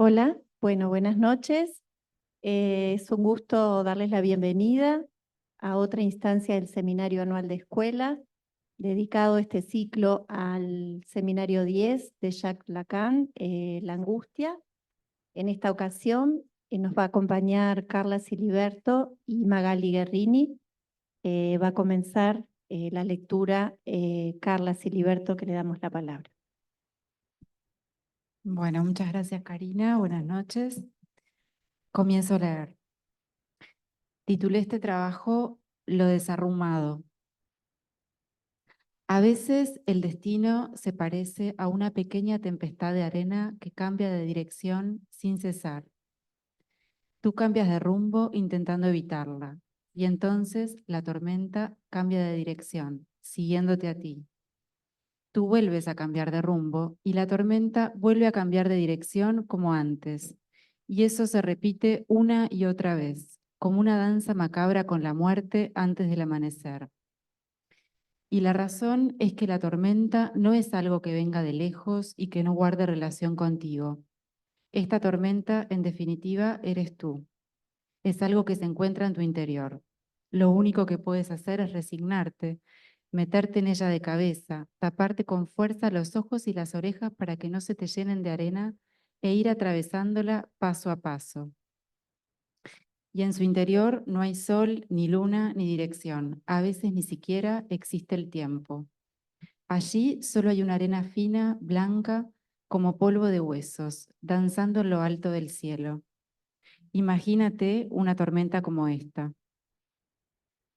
Hola, bueno, buenas noches. Es un gusto darles la bienvenida a otra instancia del Seminario Anual de Escuela, dedicado este ciclo al Seminario 10 de Jacques Lacan, La Angustia. En esta ocasión nos va a acompañar Carla Siliberto y Magali Guerrini. Va a comenzar la lectura Carla Siliberto, que le damos la palabra. Bueno, muchas gracias, Karina. Buenas noches. Comienzo a leer. Titulé este trabajo Lo desarrumado. A veces el destino se parece a una pequeña tempestad de arena que cambia de dirección sin cesar. Tú cambias de rumbo intentando evitarla, y entonces la tormenta cambia de dirección, siguiéndote a ti. Tú vuelves a cambiar de rumbo y la tormenta vuelve a cambiar de dirección como antes. Y eso se repite una y otra vez, como una danza macabra con la muerte antes del amanecer. Y la razón es que la tormenta no es algo que venga de lejos y que no guarde relación contigo. Esta tormenta, en definitiva, eres tú. Es algo que se encuentra en tu interior. Lo único que puedes hacer es resignarte, meterte en ella de cabeza, taparte con fuerza los ojos y las orejas para que no se te llenen de arena e ir atravesándola paso a paso. Y en su interior no hay sol, ni luna, ni dirección. A veces ni siquiera existe el tiempo. Allí solo hay una arena fina, blanca, como polvo de huesos, danzando en lo alto del cielo. Imagínate una tormenta como esta.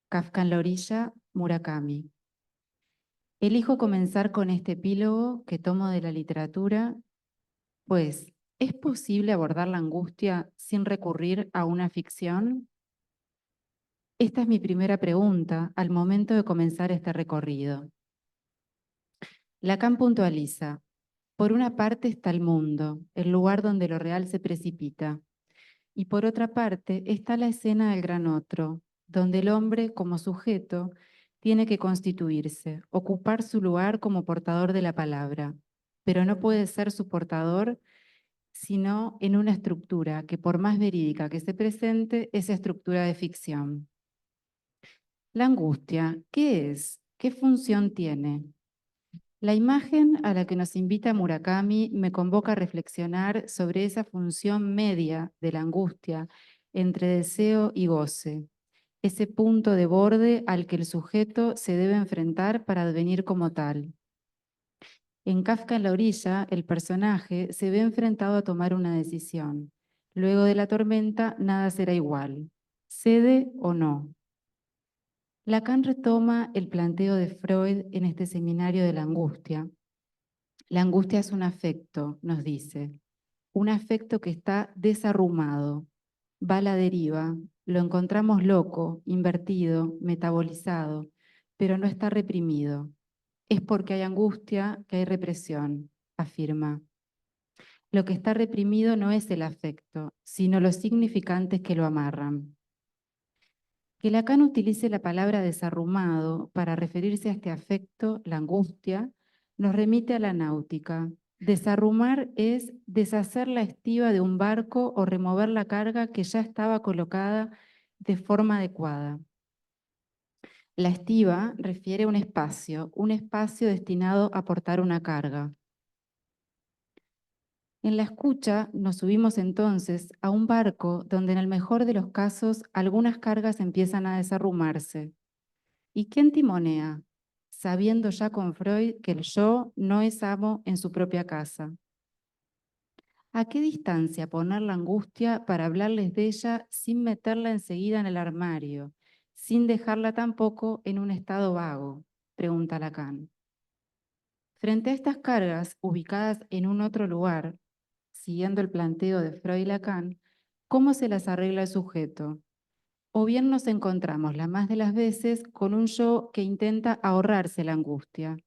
Kafka en la orilla, Murakami. Elijo comenzar con este epílogo que tomo de la literatura, pues, ¿es posible abordar la angustia sin recurrir a una ficción? Esta es mi primera pregunta al momento de comenzar este recorrido. Lacan puntualiza, por una parte está el mundo, el lugar donde lo real se precipita, y por otra parte está la escena del gran otro, donde el hombre como sujeto tiene que constituirse, ocupar su lugar como portador de la palabra, pero no puede ser su portador sino en una estructura que por más verídica que se presente, es estructura de ficción. La angustia, ¿qué es? ¿Qué función tiene? La imagen a la que nos invita Murakami me convoca a reflexionar sobre esa función media de la angustia entre deseo y goce, ese punto de borde al que el sujeto se debe enfrentar para advenir como tal. En Kafka en la orilla, el personaje se ve enfrentado a tomar una decisión. Luego de la tormenta, nada será igual. ¿Cede o no? Lacan retoma el planteo de Freud en este seminario de la angustia. La angustia es un afecto, nos dice, un afecto que está desarrumado, va a la deriva, lo encontramos loco, invertido, metabolizado, pero no está reprimido. Es porque hay angustia que hay represión, afirma. Lo que está reprimido no es el afecto, sino los significantes que lo amarran. Que Lacan utilice la palabra desarrumado para referirse a este afecto, la angustia, nos remite a la náutica. Desarrumar es deshacer la estiba de un barco o remover la carga que ya estaba colocada de forma adecuada. La estiba refiere a un espacio destinado a portar una carga. En la escucha nos subimos entonces a un barco donde en el mejor de los casos algunas cargas empiezan a desarrumarse. ¿Y quién timonea? Sabiendo ya con Freud que el yo no es amo en su propia casa. ¿A qué distancia poner la angustia para hablarles de ella sin meterla enseguida en el armario, sin dejarla tampoco en un estado vago? Pregunta Lacan. Frente a estas cargas ubicadas en un otro lugar, siguiendo el planteo de Freud y Lacan, ¿cómo se las arregla el sujeto? O bien nos encontramos la más de las veces con un yo que intenta ahorrarse la angustia.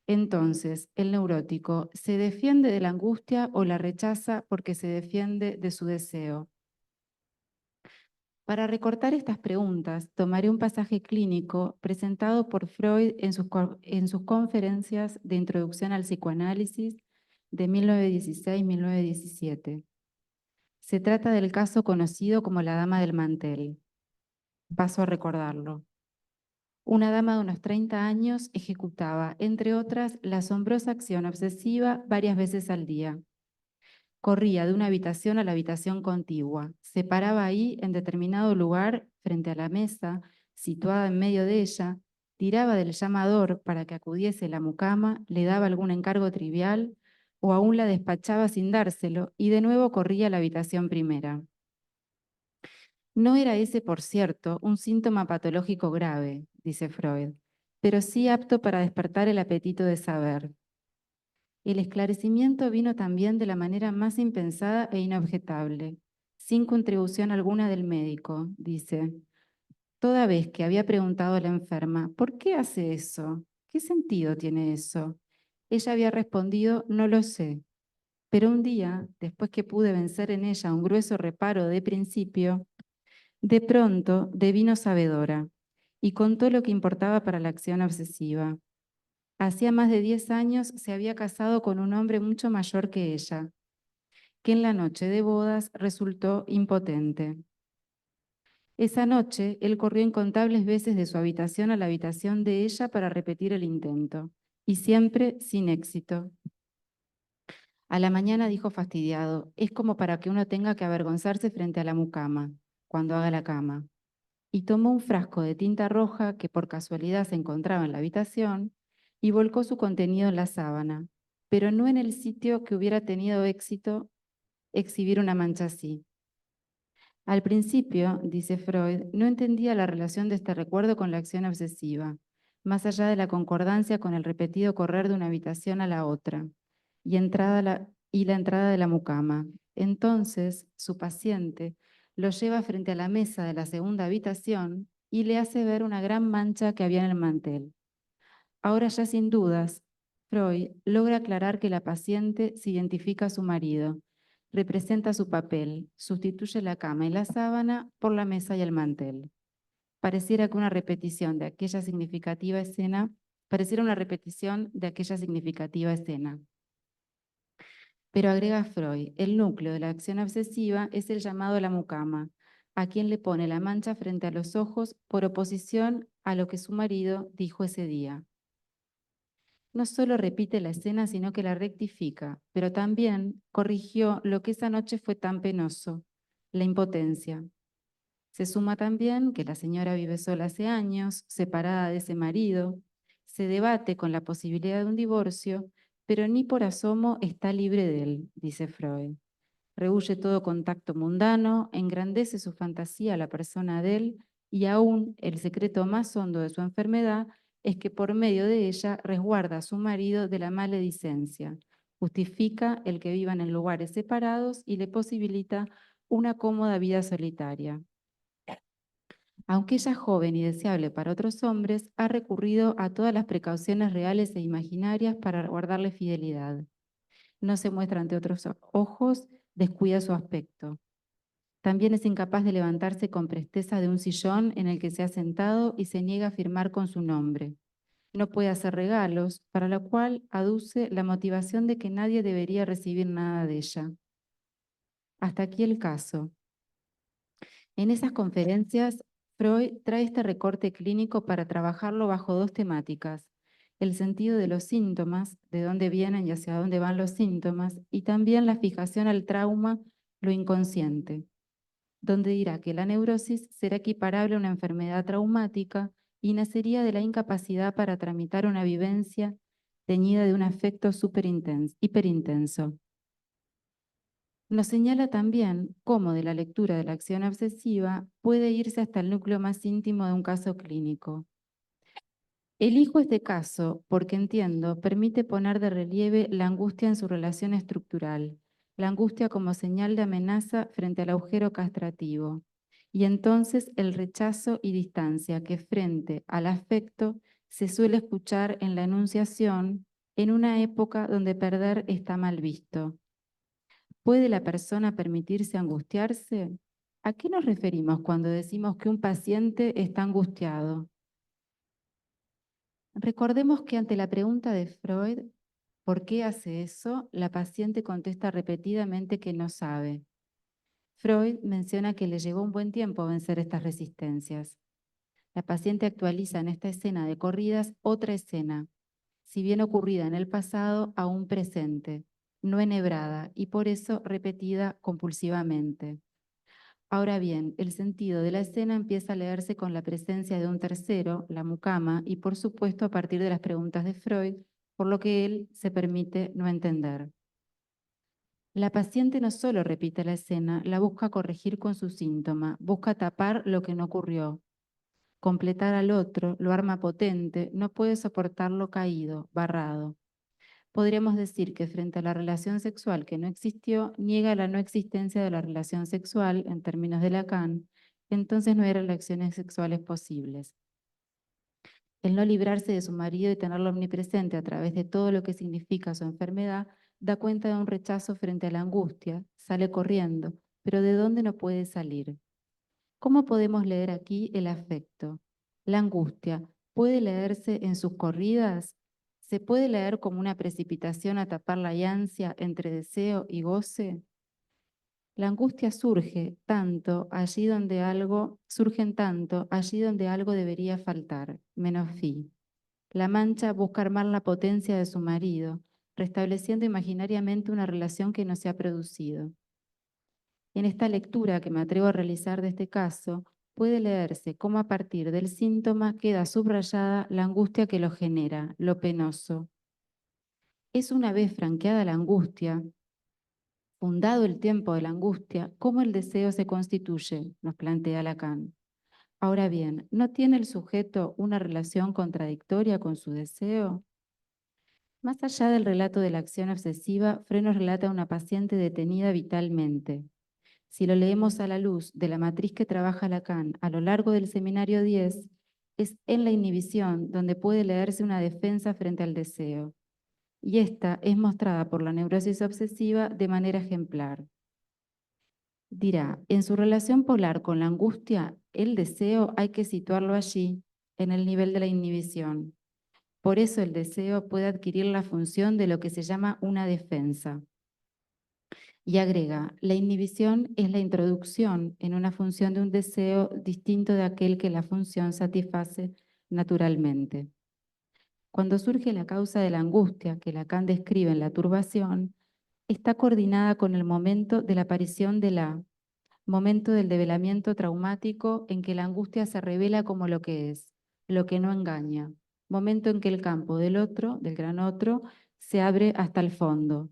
Entonces, el neurótico se defiende de la angustia o la rechaza porque se defiende de su deseo. Para recortar estas preguntas, tomaré un pasaje clínico presentado por Freud en sus conferencias de introducción al psicoanálisis de 1916-1917. Se trata del caso conocido como la dama del mantel. Paso a recordarlo. Una dama de unos 30 años ejecutaba, entre otras, la asombrosa acción obsesiva varias veces al día. Corría de una habitación a la habitación contigua, se paraba ahí en determinado lugar frente a la mesa, situada en medio de ella, tiraba del llamador para que acudiese la mucama, le daba algún encargo trivial o aún la despachaba sin dárselo y de nuevo corría a la habitación primera. No era ese, por cierto, un síntoma patológico grave, dice Freud, pero sí apto para despertar el apetito de saber. El esclarecimiento vino también de la manera más impensada e inobjetable, sin contribución alguna del médico, dice. Toda vez que había preguntado a la enferma, ¿por qué hace eso? ¿Qué sentido tiene eso? Ella había respondido, no lo sé. Pero un día, después que pude vencer en ella un grueso reparo de principio, de pronto devino sabedora y contó lo que importaba para la acción obsesiva. Hacía más de 10 años se había casado con un hombre mucho mayor que ella, que en la noche de bodas resultó impotente. Esa noche él corrió incontables veces de su habitación a la habitación de ella para repetir el intento, y siempre sin éxito. A la mañana dijo fastidiado, es como para que uno tenga que avergonzarse frente a la mucama, cuando haga la cama. Y tomó un frasco de tinta roja que por casualidad se encontraba en la habitación y volcó su contenido en la sábana, pero no en el sitio que hubiera tenido éxito exhibir una mancha así. Al principio, dice Freud, no entendía la relación de este recuerdo con la acción obsesiva, más allá de la concordancia con el repetido correr de una habitación a la otra y la entrada de la mucama. Entonces, su paciente lo lleva frente a la mesa de la segunda habitación y le hace ver una gran mancha que había en el mantel. Ahora ya sin dudas, Freud logra aclarar que la paciente se identifica a su marido, representa su papel, sustituye la cama y la sábana por la mesa y el mantel. Pareciera que una repetición de aquella significativa escena, pareciera una repetición de aquella significativa escena. Pero agrega Freud, el núcleo de la acción obsesiva es el llamado a la mucama, a quien le pone la mancha frente a los ojos por oposición a lo que su marido dijo ese día. No solo repite la escena, sino que la rectifica, pero también corrigió lo que esa noche fue tan penoso, la impotencia. Se suma también que la señora vive sola hace años, separada de ese marido, se debate con la posibilidad de un divorcio, pero ni por asomo está libre de él, dice Freud. Rehúye todo contacto mundano, engrandece su fantasía a la persona de él y aún el secreto más hondo de su enfermedad es que por medio de ella resguarda a su marido de la maledicencia, justifica el que vivan en lugares separados y le posibilita una cómoda vida solitaria. Aunque ella es joven y deseable para otros hombres, ha recurrido a todas las precauciones reales e imaginarias para guardarle fidelidad. No se muestra ante otros ojos, descuida su aspecto. También es incapaz de levantarse con presteza de un sillón en el que se ha sentado y se niega a firmar con su nombre. No puede hacer regalos, para lo cual aduce la motivación de que nadie debería recibir nada de ella. Hasta aquí el caso. En esas conferencias, Freud trae este recorte clínico para trabajarlo bajo dos temáticas: el sentido de los síntomas, de dónde vienen y hacia dónde van los síntomas, y también la fijación al trauma, lo inconsciente, donde dirá que la neurosis será equiparable a una enfermedad traumática y nacería de la incapacidad para tramitar una vivencia teñida de un afecto hiperintenso. Nos señala también cómo de la lectura de la acción obsesiva puede irse hasta el núcleo más íntimo de un caso clínico. Elijo este caso porque entiendo, permite poner de relieve la angustia en su relación estructural, la angustia como señal de amenaza frente al agujero castrativo, y entonces el rechazo y distancia que frente al afecto se suele escuchar en la enunciación en una época donde perder está mal visto. ¿Puede la persona permitirse angustiarse? ¿A qué nos referimos cuando decimos que un paciente está angustiado? Recordemos que ante la pregunta de Freud, ¿por qué hace eso?, la paciente contesta repetidamente que no sabe. Freud menciona que le llevó un buen tiempo vencer estas resistencias. La paciente actualiza en esta escena de corridas otra escena, si bien ocurrida en el pasado, aún presente, no enhebrada y por eso repetida compulsivamente. Ahora bien, el sentido de la escena empieza a leerse con la presencia de un tercero, la mucama, y por supuesto a partir de las preguntas de Freud, por lo que él se permite no entender. La paciente no solo repite la escena, la busca corregir con su síntoma, busca tapar lo que no ocurrió, completar al otro, lo arma potente, no puede soportarlo caído, barrado. Podríamos decir que frente a la relación sexual que no existió, niega la no existencia de la relación sexual en términos de Lacan, entonces no hay relaciones sexuales posibles. El no librarse de su marido y tenerlo omnipresente a través de todo lo que significa su enfermedad, da cuenta de un rechazo frente a la angustia, sale corriendo, pero ¿de dónde no puede salir? ¿Cómo podemos leer aquí el afecto? La angustia, ¿puede leerse en sus corridas? ¿Se puede leer como una precipitación a tapar la ansia entre deseo y goce? La angustia surgen tanto allí donde algo debería faltar, menos fi. La mancha busca armar la potencia de su marido, restableciendo imaginariamente una relación que no se ha producido. En esta lectura que me atrevo a realizar de este caso, puede leerse cómo a partir del síntoma queda subrayada la angustia que lo genera, lo penoso. Es una vez franqueada la angustia, fundado el tiempo de la angustia, cómo el deseo se constituye, nos plantea Lacan. Ahora bien, ¿no tiene el sujeto una relación contradictoria con su deseo? Más allá del relato de la acción obsesiva, Freud nos relata a una paciente detenida vitalmente. Si lo leemos a la luz de la matriz que trabaja Lacan a lo largo del seminario 10, es en la inhibición donde puede leerse una defensa frente al deseo. Y esta es mostrada por la neurosis obsesiva de manera ejemplar. Dirá, en su relación polar con la angustia, el deseo hay que situarlo allí, en el nivel de la inhibición. Por eso el deseo puede adquirir la función de lo que se llama una defensa. Y agrega, la inhibición es la introducción en una función de un deseo distinto de aquel que la función satisface naturalmente. Cuando surge la causa de la angustia que Lacan describe en la turbación, está coordinada con el momento de la aparición de la momento del develamiento traumático en que la angustia se revela como lo que es, lo que no engaña, momento en que el campo del otro, del gran otro, se abre hasta el fondo.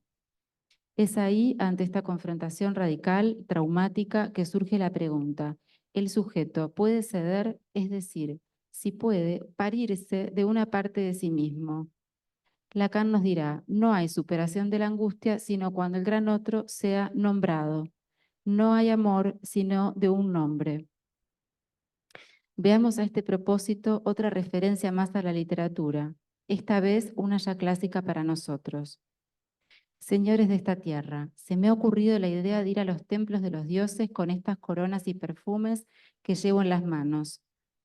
Es ahí, ante esta confrontación radical, traumática, que surge la pregunta, ¿el sujeto puede ceder? Es decir, si puede parirse de una parte de sí mismo. Lacan nos dirá, no hay superación de la angustia, sino cuando el gran otro sea nombrado. No hay amor, sino de un nombre. Veamos a este propósito otra referencia más a la literatura, esta vez una ya clásica para nosotros. Señores de esta tierra, se me ha ocurrido la idea de ir a los templos de los dioses con estas coronas y perfumes que llevo en las manos,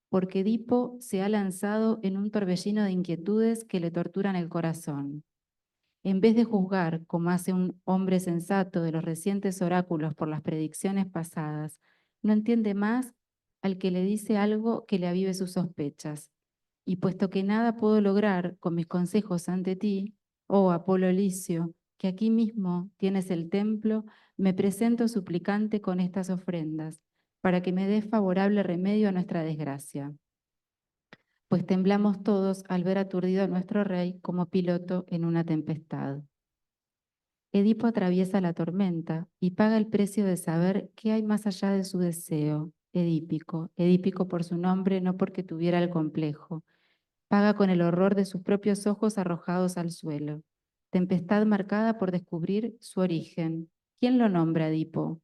porque Edipo se ha lanzado en un torbellino de inquietudes que le torturan el corazón. En vez de juzgar, como hace un hombre sensato de los recientes oráculos por las predicciones pasadas, no entiende más al que le dice algo que le avive sus sospechas. Y puesto que nada puedo lograr con mis consejos ante ti, oh Apolo Licio, que aquí mismo tienes el templo, me presento suplicante con estas ofrendas, para que me des favorable remedio a nuestra desgracia. Pues temblamos todos al ver aturdido a nuestro rey como piloto en una tempestad. Edipo atraviesa la tormenta y paga el precio de saber qué hay más allá de su deseo, edípico, edípico por su nombre, no porque tuviera el complejo. Paga con el horror de sus propios ojos arrojados al suelo. Tempestad marcada por descubrir su origen. ¿Quién lo nombra Edipo?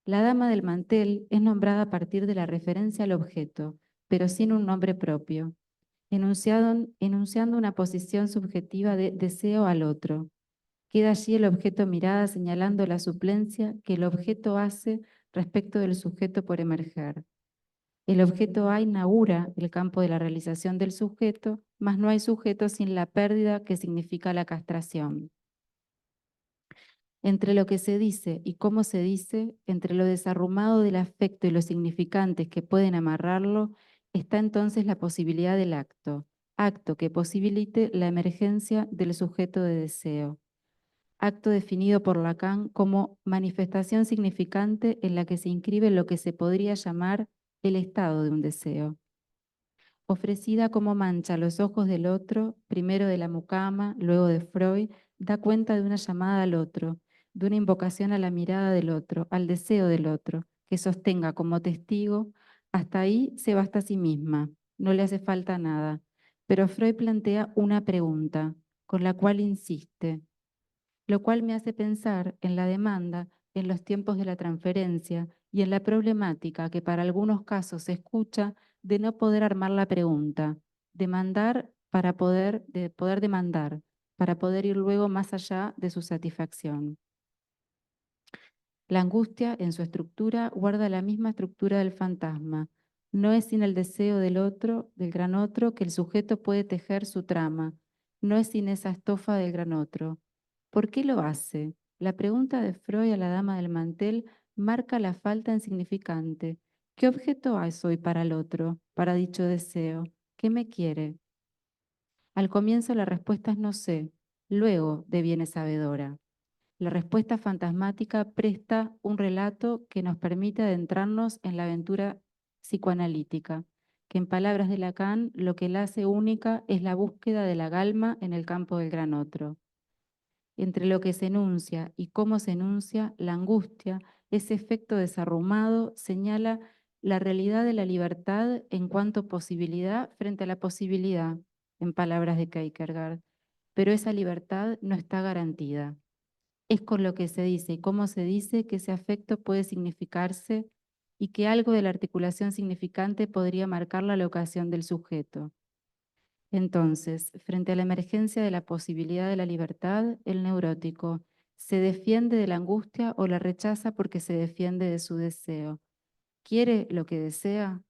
La dama del mantel es nombrada a partir de la referencia al objeto, pero sin un nombre propio, enunciando una posición subjetiva de deseo al otro. Queda allí el objeto mirada señalando la suplencia que el objeto hace respecto del sujeto por emerger. El objeto A inaugura el campo de la realización del sujeto, mas no hay sujeto sin la pérdida que significa la castración. Entre lo que se dice y cómo se dice, entre lo desarrumado del afecto y los significantes que pueden amarrarlo, está entonces la posibilidad del acto, acto que posibilite la emergencia del sujeto de deseo. Acto definido por Lacan como manifestación significante en la que se inscribe lo que se podría llamar el estado de un deseo. Ofrecida como mancha a los ojos del otro, primero de la mucama, luego de Freud, da cuenta de una llamada al otro, de una invocación a la mirada del otro, al deseo del otro, que sostenga como testigo, hasta ahí se basta a sí misma, no le hace falta nada. Pero Freud plantea una pregunta, con la cual insiste, lo cual me hace pensar en la demanda, en los tiempos de la transferencia y en la problemática que para algunos casos se escucha de no poder armar la pregunta, demandar de poder demandar, para poder ir luego más allá de su satisfacción. La angustia, en su estructura, guarda la misma estructura del fantasma. No es sin el deseo del otro, del gran otro, que el sujeto puede tejer su trama. No es sin esa estofa del gran otro. ¿Por qué lo hace? La pregunta de Freud a la dama del mantel marca la falta en significante. ¿Qué objeto soy para el otro, para dicho deseo? ¿Qué me quiere? Al comienzo la respuesta es no sé, luego deviene sabedora. La respuesta fantasmática presta un relato que nos permite adentrarnos en la aventura psicoanalítica, que en palabras de Lacan lo que la hace única es la búsqueda de la galma en el campo del gran otro. Entre lo que se enuncia y cómo se enuncia, la angustia, ese efecto desarrumado, señala la realidad de la libertad en cuanto posibilidad frente a la posibilidad, en palabras de Kierkegaard. Pero esa libertad no está garantida. Es con lo que se dice y cómo se dice que ese afecto puede significarse y que algo de la articulación significante podría marcar la locación del sujeto. Entonces, frente a la emergencia de la posibilidad de la libertad, el neurótico se defiende de la angustia o la rechaza porque se defiende de su deseo. ¿Quiere lo que desea?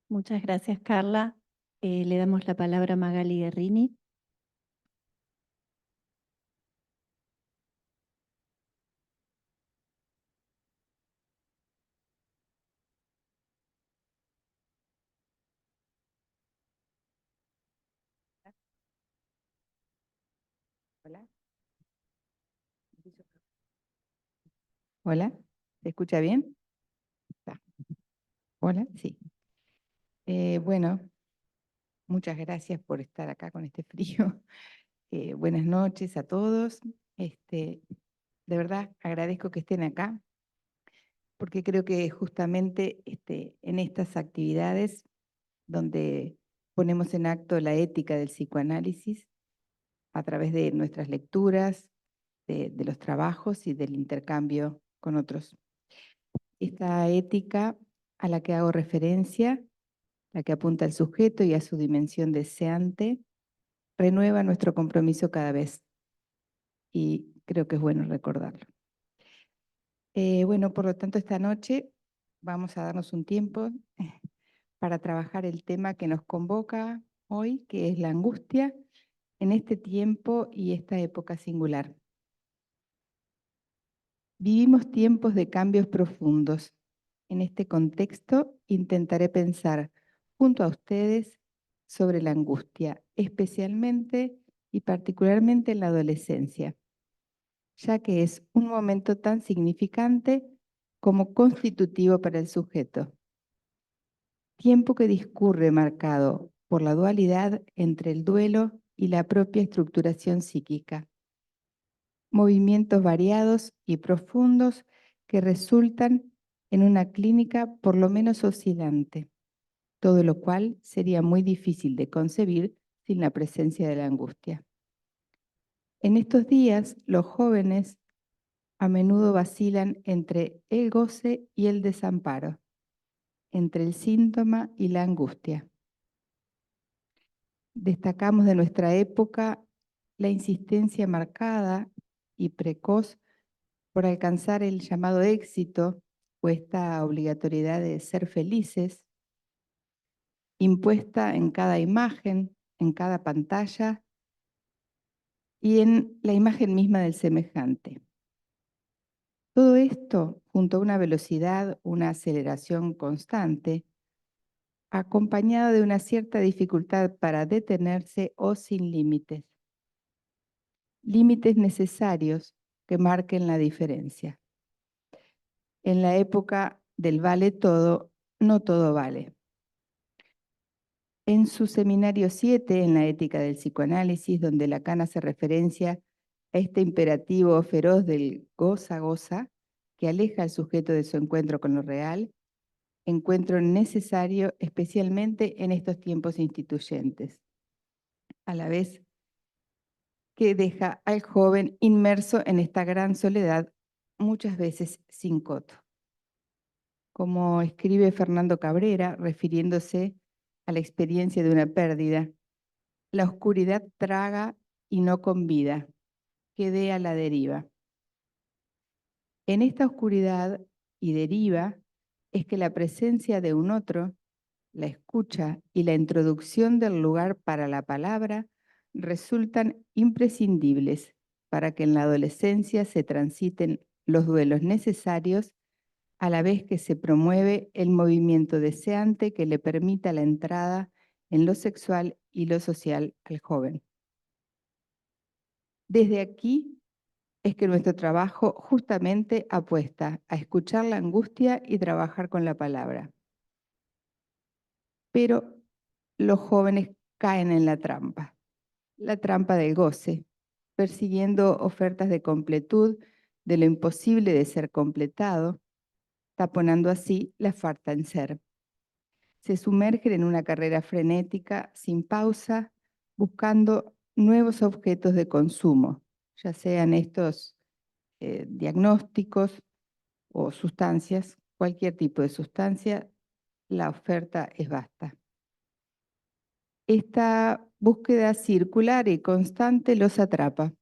Muchas gracias, Carla. Le damos la palabra a Magali Guerrini. Hola. Hola, ¿se escucha bien? Está. Hola, sí. Bueno, muchas gracias por estar acá con este frío. Buenas noches a todos. De verdad agradezco que estén acá, porque creo que justamente en estas actividades donde ponemos en acto la ética del psicoanálisis a través de nuestras lecturas, de los trabajos y del intercambio con otros. Esta ética a la que hago referencia, la que apunta al sujeto y a su dimensión deseante, renueva nuestro compromiso cada vez y creo que es bueno recordarlo. Bueno, por lo tanto, esta noche vamos a darnos un tiempo para trabajar el tema que nos convoca hoy, que es la angustia en este tiempo y esta época singular. Vivimos tiempos de cambios profundos. En este contexto intentaré pensar junto a ustedes sobre la angustia, especialmente y particularmente en la adolescencia, ya que es un momento tan significante como constitutivo para el sujeto. Tiempo que discurre marcado por la dualidad entre el duelo y la propia estructuración psíquica. Movimientos variados y profundos que resultan en una clínica por lo menos oscilante, todo lo cual sería muy difícil de concebir sin la presencia de la angustia. En estos días, los jóvenes a menudo vacilan entre el goce y el desamparo, entre el síntoma y la angustia. Destacamos de nuestra época la insistencia marcada y precoz por alcanzar el llamado éxito o esta obligatoriedad de ser felices, impuesta en cada imagen, en cada pantalla y en la imagen misma del semejante. Todo esto, junto a una velocidad, una aceleración constante, acompañado de una cierta dificultad para detenerse o sin límites. Límites necesarios que marquen la diferencia. En la época del vale todo, no todo vale. En su seminario 7, en la ética del psicoanálisis, donde Lacan hace referencia a este imperativo feroz del goza, que aleja al sujeto de su encuentro con lo real, encuentro necesario especialmente en estos tiempos instituyentes, a la vez que deja al joven inmerso en esta gran soledad, muchas veces sin coto. Como escribe Fernando Cabrera, refiriéndose a la experiencia de una pérdida, la oscuridad traga y no convida, quede a la deriva. En esta oscuridad y deriva es que la presencia de un otro, la escucha y la introducción del lugar para la palabra resultan imprescindibles para que en la adolescencia se transiten los duelos necesarios a la vez que se promueve el movimiento deseante que le permita la entrada en lo sexual y lo social al joven. Desde aquí es que nuestro trabajo justamente apuesta a escuchar la angustia y trabajar con la palabra. Pero los jóvenes caen en la trampa del goce, persiguiendo ofertas de completud de lo imposible de ser completado, taponando así la falta en ser. Se sumergen en una carrera frenética, sin pausa, buscando nuevos objetos de consumo, ya sean estos diagnósticos o sustancias, cualquier tipo de sustancia, la oferta es vasta. Esta búsqueda circular y constante los atrapa,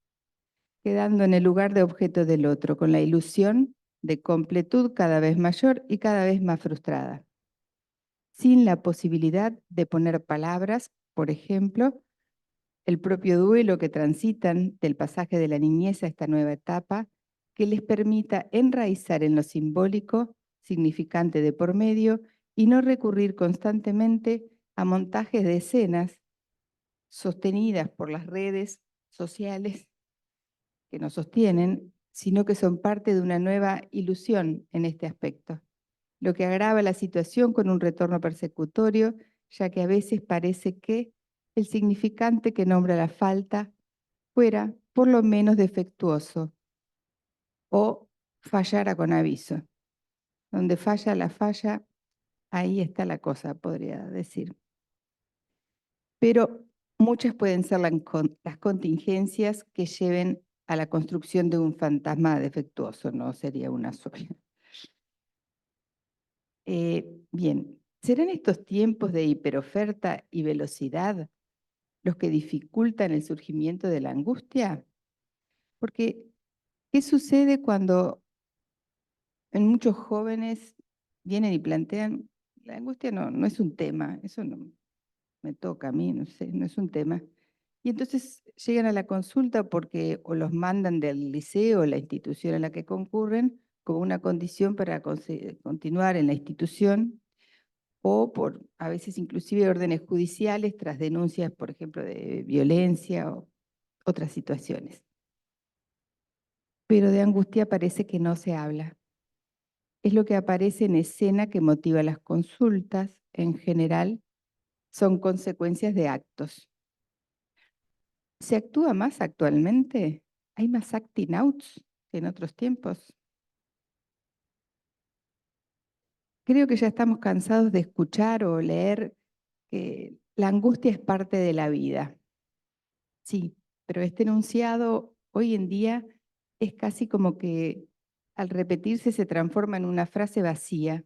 quedando en el lugar de objeto del otro, con la ilusión de completud cada vez mayor y cada vez más frustrada, sin la posibilidad de poner palabras, por ejemplo, el propio duelo que transitan del pasaje de la niñez a esta nueva etapa, que les permita enraizar en lo simbólico, significante de por medio, y no recurrir constantemente a montajes de escenas sostenidas por las redes sociales que nos sostienen, sino que son parte de una nueva ilusión en este aspecto, lo que agrava la situación con un retorno persecutorio, ya que a veces parece que el significante que nombra la falta fuera por lo menos defectuoso o fallara con aviso. Donde falla la falla, ahí está la cosa, podría decir. Pero muchas pueden ser las contingencias que lleven a la construcción de un fantasma defectuoso, no sería una sola. Bien, ¿serán estos tiempos de hiperoferta y velocidad los que dificultan el surgimiento de la angustia? Porque, ¿qué sucede cuando en muchos jóvenes vienen y plantean, la angustia no es un tema, eso no me toca a mí, no sé, no es un tema? Y entonces llegan a la consulta porque o los mandan del liceo o la institución a la que concurren como una condición para continuar en la institución, o por a veces inclusive órdenes judiciales tras denuncias, por ejemplo, de violencia o otras situaciones. Pero de angustia parece que no se habla. Es lo que aparece en escena que motiva las consultas. En general, son consecuencias de actos. ¿Se actúa más actualmente? ¿Hay más acting outs que en otros tiempos? Creo que ya estamos cansados de escuchar o leer que la angustia es parte de la vida. Sí, pero este enunciado hoy en día es casi como que al repetirse se transforma en una frase vacía,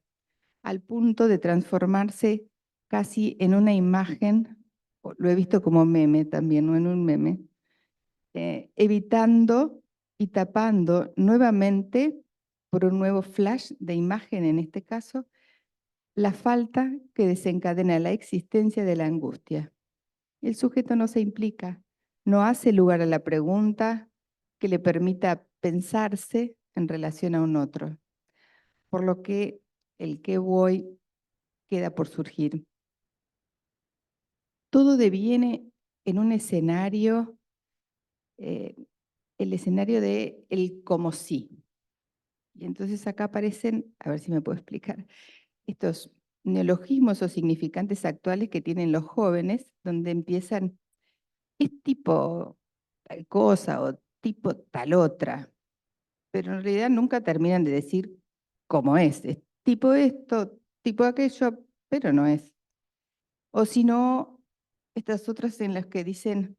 al punto de transformarse casi en una imagen, lo he visto como meme también, no en un meme, evitando y tapando nuevamente por un nuevo flash de imagen en este caso, la falta que desencadena la existencia de la angustia. El sujeto no se implica, no hace lugar a la pregunta que le permita pensarse en relación a un otro, por lo que el qué voy queda por surgir. Todo deviene en un escenario, el escenario de el como sí. Y entonces acá aparecen, a ver si me puedo explicar, estos neologismos o significantes actuales que tienen los jóvenes, donde empiezan, es tipo tal cosa o tipo tal otra, pero en realidad nunca terminan de decir cómo es tipo esto, tipo aquello, pero no es. O si no, estas otras en las que dicen,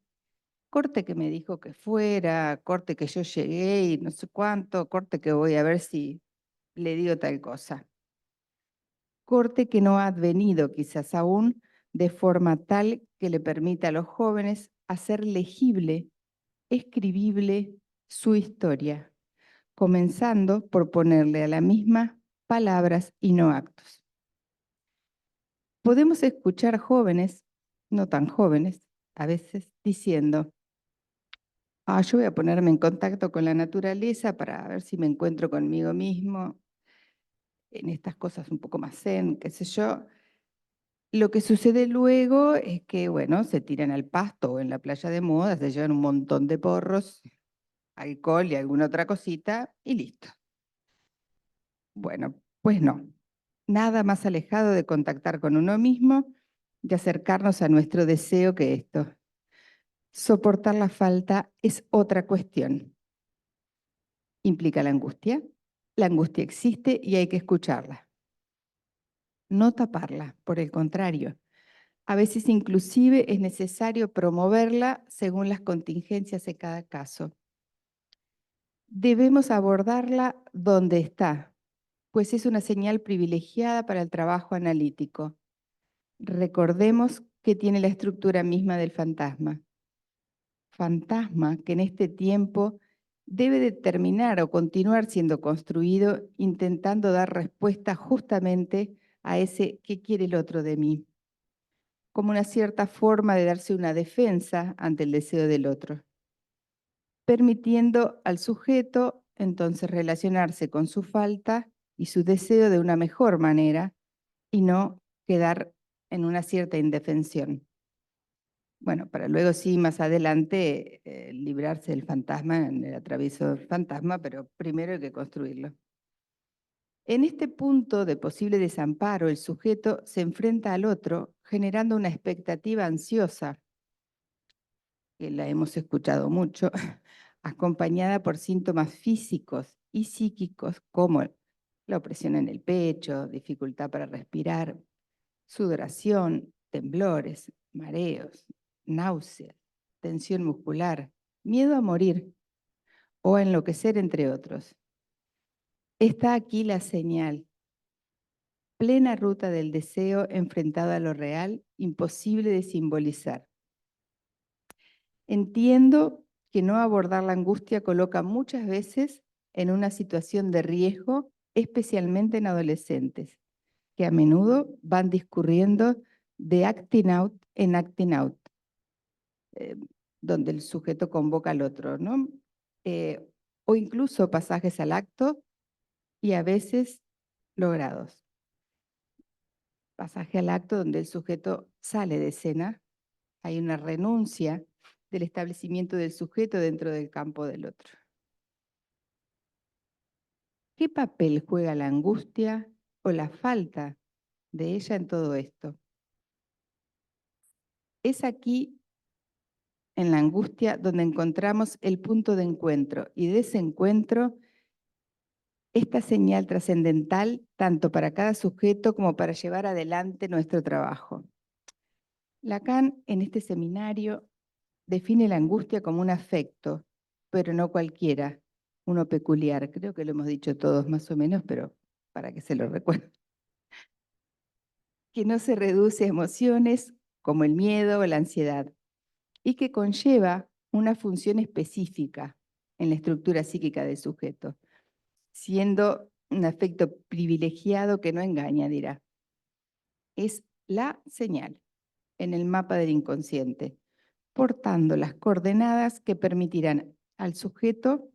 corte que me dijo que fuera, corte que yo llegué y no sé cuánto, corte que voy a ver si le digo tal cosa. Corte que no ha advenido quizás aún de forma tal que le permita a los jóvenes hacer legible, escribible su historia, comenzando por ponerle a la misma palabras y no actos. Podemos escuchar jóvenes, no tan jóvenes, a veces diciendo, yo voy a ponerme en contacto con la naturaleza para ver si me encuentro conmigo mismo, en estas cosas un poco más zen, qué sé yo. Lo que sucede luego es que, bueno, se tiran al pasto o en la playa de moda, se llevan un montón de porros, alcohol y alguna otra cosita y listo. Bueno, pues no. Nada más alejado de contactar con uno mismo, de acercarnos a nuestro deseo que esto. Soportar la falta es otra cuestión. ¿Implica la angustia? La angustia existe y hay que escucharla. No taparla, por el contrario. A veces inclusive es necesario promoverla según las contingencias de cada caso. Debemos abordarla donde está, pues es una señal privilegiada para el trabajo analítico. Recordemos que tiene la estructura misma del fantasma. Fantasma que en este tiempo debe determinar o continuar siendo construido intentando dar respuesta justamente a ese ¿qué quiere el otro de mí?, como una cierta forma de darse una defensa ante el deseo del otro, permitiendo al sujeto entonces relacionarse con su falta y su deseo de una mejor manera y no quedar en una cierta indefensión. Bueno, para luego sí, más adelante, librarse del fantasma, en el atravieso del fantasma, pero primero hay que construirlo. En este punto de posible desamparo, el sujeto se enfrenta al otro generando una expectativa ansiosa, que la hemos escuchado mucho, acompañada por síntomas físicos y psíquicos como la opresión en el pecho, dificultad para respirar, sudoración, temblores, mareos, náuseas, tensión muscular, miedo a morir o a enloquecer, entre otros. Está aquí la señal. Plena ruta del deseo enfrentado a lo real, imposible de simbolizar. Entiendo que no abordar la angustia coloca muchas veces en una situación de riesgo, especialmente en adolescentes, que a menudo van discurriendo de acting out en acting out, donde el sujeto convoca al otro, ¿no? O incluso pasajes al acto y a veces logrados. Pasaje al acto donde el sujeto sale de escena, hay una renuncia del establecimiento del sujeto dentro del campo del otro. ¿Qué papel juega la angustia o la falta de ella en todo esto? Es aquí, en la angustia, donde encontramos el punto de encuentro y desencuentro, esta señal trascendental tanto para cada sujeto como para llevar adelante nuestro trabajo. Lacan, en este seminario, define la angustia como un afecto, pero no cualquiera, uno peculiar. Creo que lo hemos dicho todos más o menos, pero para que se lo recuerden. Que no se reduce a emociones como el miedo o la ansiedad, y que conlleva una función específica en la estructura psíquica del sujeto, siendo un afecto privilegiado que no engaña, dirá. es la señal en el mapa del inconsciente, portando las coordenadas que permitirán al sujeto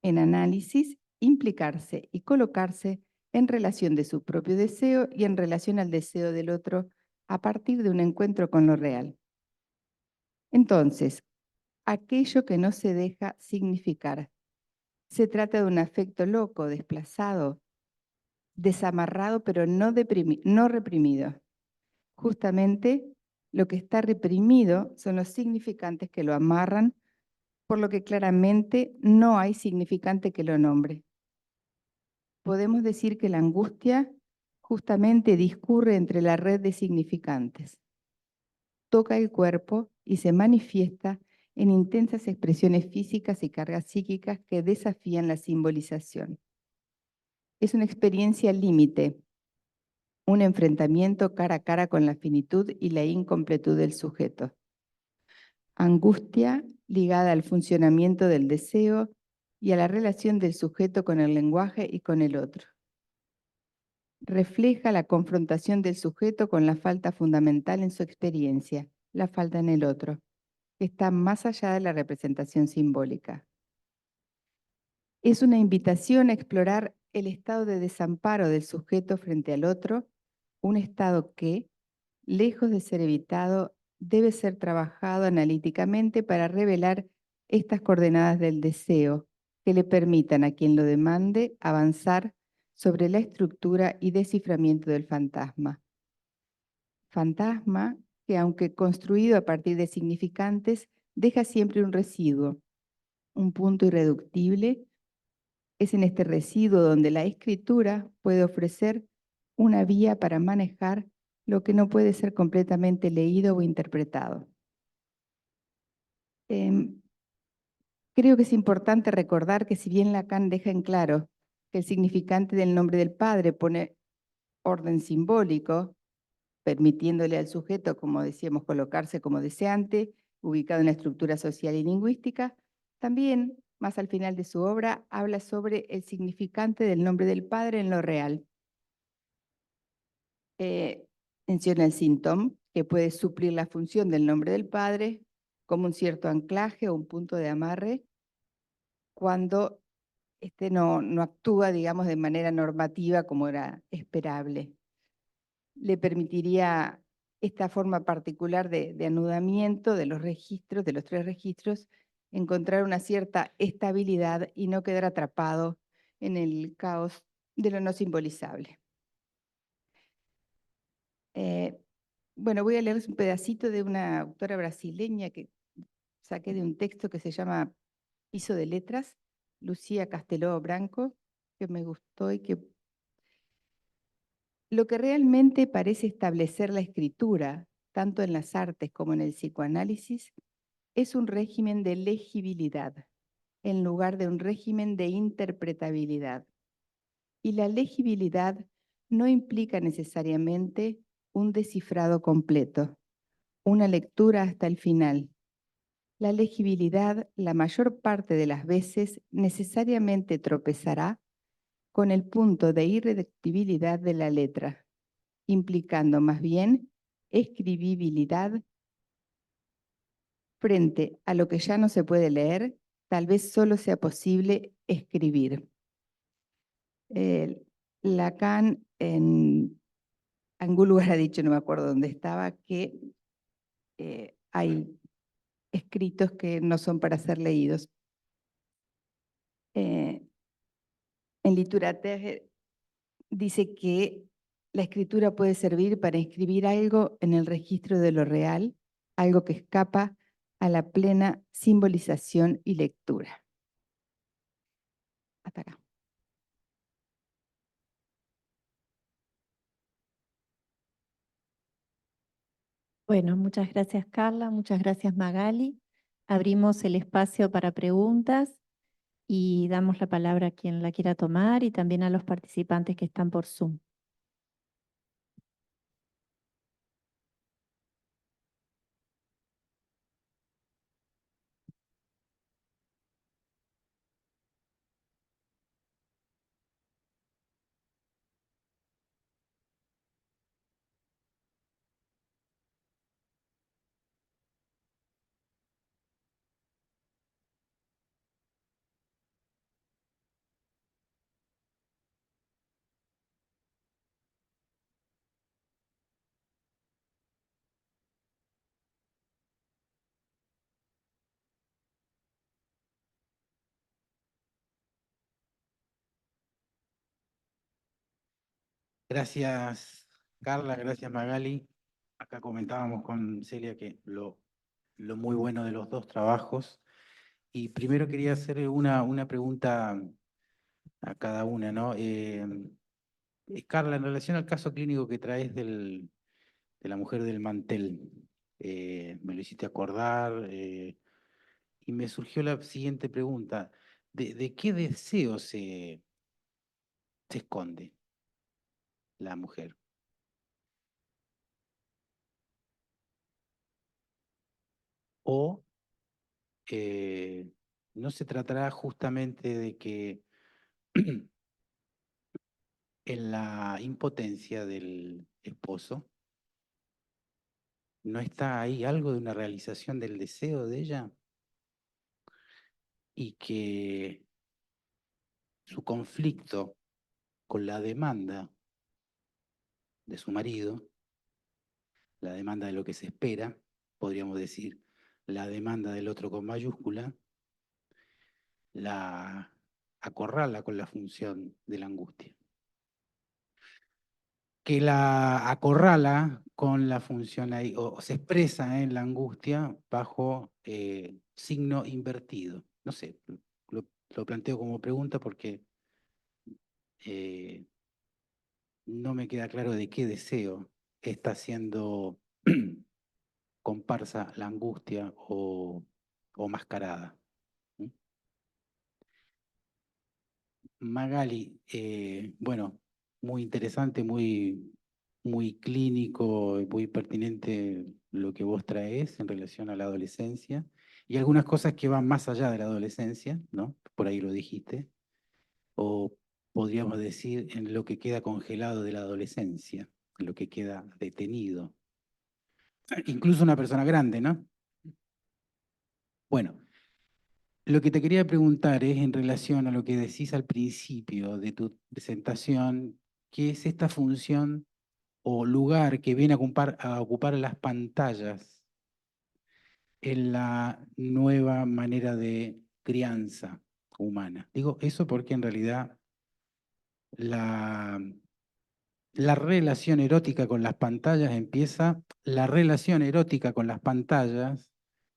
en análisis implicarse y colocarse en relación de su propio deseo y en relación al deseo del otro a partir de un encuentro con lo real. Entonces, aquello que no se deja significar. Se trata de un afecto loco, desplazado, desamarrado, pero no reprimido. Justamente lo que está reprimido son los significantes que lo amarran, por lo que claramente no hay significante que lo nombre. Podemos decir que la angustia justamente discurre entre la red de significantes. Toca el cuerpo y se manifiesta en intensas expresiones físicas y cargas psíquicas que desafían la simbolización. Es una experiencia límite, un enfrentamiento cara a cara con la finitud y la incompletud del sujeto. Angustia ligada al funcionamiento del deseo y a la relación del sujeto con el lenguaje y con el otro. Refleja la confrontación del sujeto con la falta fundamental en su experiencia, la falta en el otro, que está más allá de la representación simbólica. Es una invitación a explorar el estado de desamparo del sujeto frente al otro, un estado que, lejos de ser evitado, debe ser trabajado analíticamente para revelar estas coordenadas del deseo que le permitan a quien lo demande avanzar sobre la estructura y desciframiento del fantasma. Fantasma que, aunque construido a partir de significantes, deja siempre un residuo, un punto irreductible. Es en este residuo donde la escritura puede ofrecer una vía para manejar lo que no puede ser completamente leído o interpretado. Creo que es importante recordar que si bien Lacan deja en claro que el significante del nombre del padre pone orden simbólico, permitiéndole al sujeto, como decíamos, colocarse como deseante, ubicado en la estructura social y lingüística, también, más al final de su obra, habla sobre el significante del nombre del padre en lo real. Menciona el síntoma, que puede suplir la función del nombre del padre como un cierto anclaje o un punto de amarre cuando este no actúa, digamos, de manera normativa como era esperable. Le permitiría esta forma particular de anudamiento de los registros, de los 3 registros, encontrar una cierta estabilidad y no quedar atrapado en el caos de lo no simbolizable. Bueno, voy a leerles un pedacito de una autora brasileña que saqué de un texto que se llama Piso de Letras, Lucía Casteló Branco, que me gustó y que lo que realmente parece establecer la escritura, tanto en las artes como en el psicoanálisis, es un régimen de legibilidad, en lugar de un régimen de interpretabilidad. Y la legibilidad no implica necesariamente un descifrado completo, una lectura hasta el final. La legibilidad, la mayor parte de las veces, necesariamente tropezará con el punto de irreductibilidad de la letra, implicando más bien escribibilidad frente a lo que ya no se puede leer, tal vez solo sea posible escribir. Lacan en algún lugar ha dicho, no me acuerdo dónde estaba, que hay escritos que no son para ser leídos. En Literature dice que la escritura puede servir para inscribir algo en el registro de lo real, algo que escapa a la plena simbolización y lectura. Hasta acá. Bueno, muchas gracias Carla, muchas gracias Magali. Abrimos el espacio para preguntas y damos la palabra a quien la quiera tomar y también a los participantes que están por Zoom. Gracias, Carla, gracias, Magali. Acá comentábamos con Celia que lo muy bueno de los dos trabajos. Y primero quería hacer una pregunta a cada una, ¿no? Carla, en relación al caso clínico que traes de la mujer del mantel, me lo hiciste acordar y me surgió la siguiente pregunta. ¿De qué deseo se esconde la mujer? ¿O eh, no se tratará justamente de que en la impotencia del esposo no está ahí algo de una realización del deseo de ella y que su conflicto con la demanda de su marido, la demanda de lo que se espera, podríamos decir, la demanda del otro con mayúscula, la acorrala con la función de la angustia? Que la acorrala con la función ahí, o se expresa en la angustia bajo signo invertido. No sé, lo planteo como pregunta porque eh, no me queda claro de qué deseo está siendo comparsa la angustia o mascarada. ¿Mm? Magali, bueno, muy interesante, muy clínico, y muy pertinente lo que vos traes en relación a la adolescencia y algunas cosas que van más allá de la adolescencia, ¿no? Por ahí lo dijiste, o podríamos decir en lo que queda congelado de la adolescencia, en lo que queda detenido. Incluso una persona grande, ¿no? Bueno, lo que te quería preguntar es en relación a lo que decís al principio de tu presentación, ¿qué es esta función o lugar que viene a ocupar las pantallas en la nueva manera de crianza humana? Digo eso porque en realidad la, la relación erótica con las pantallas empieza, la relación erótica con las pantallas,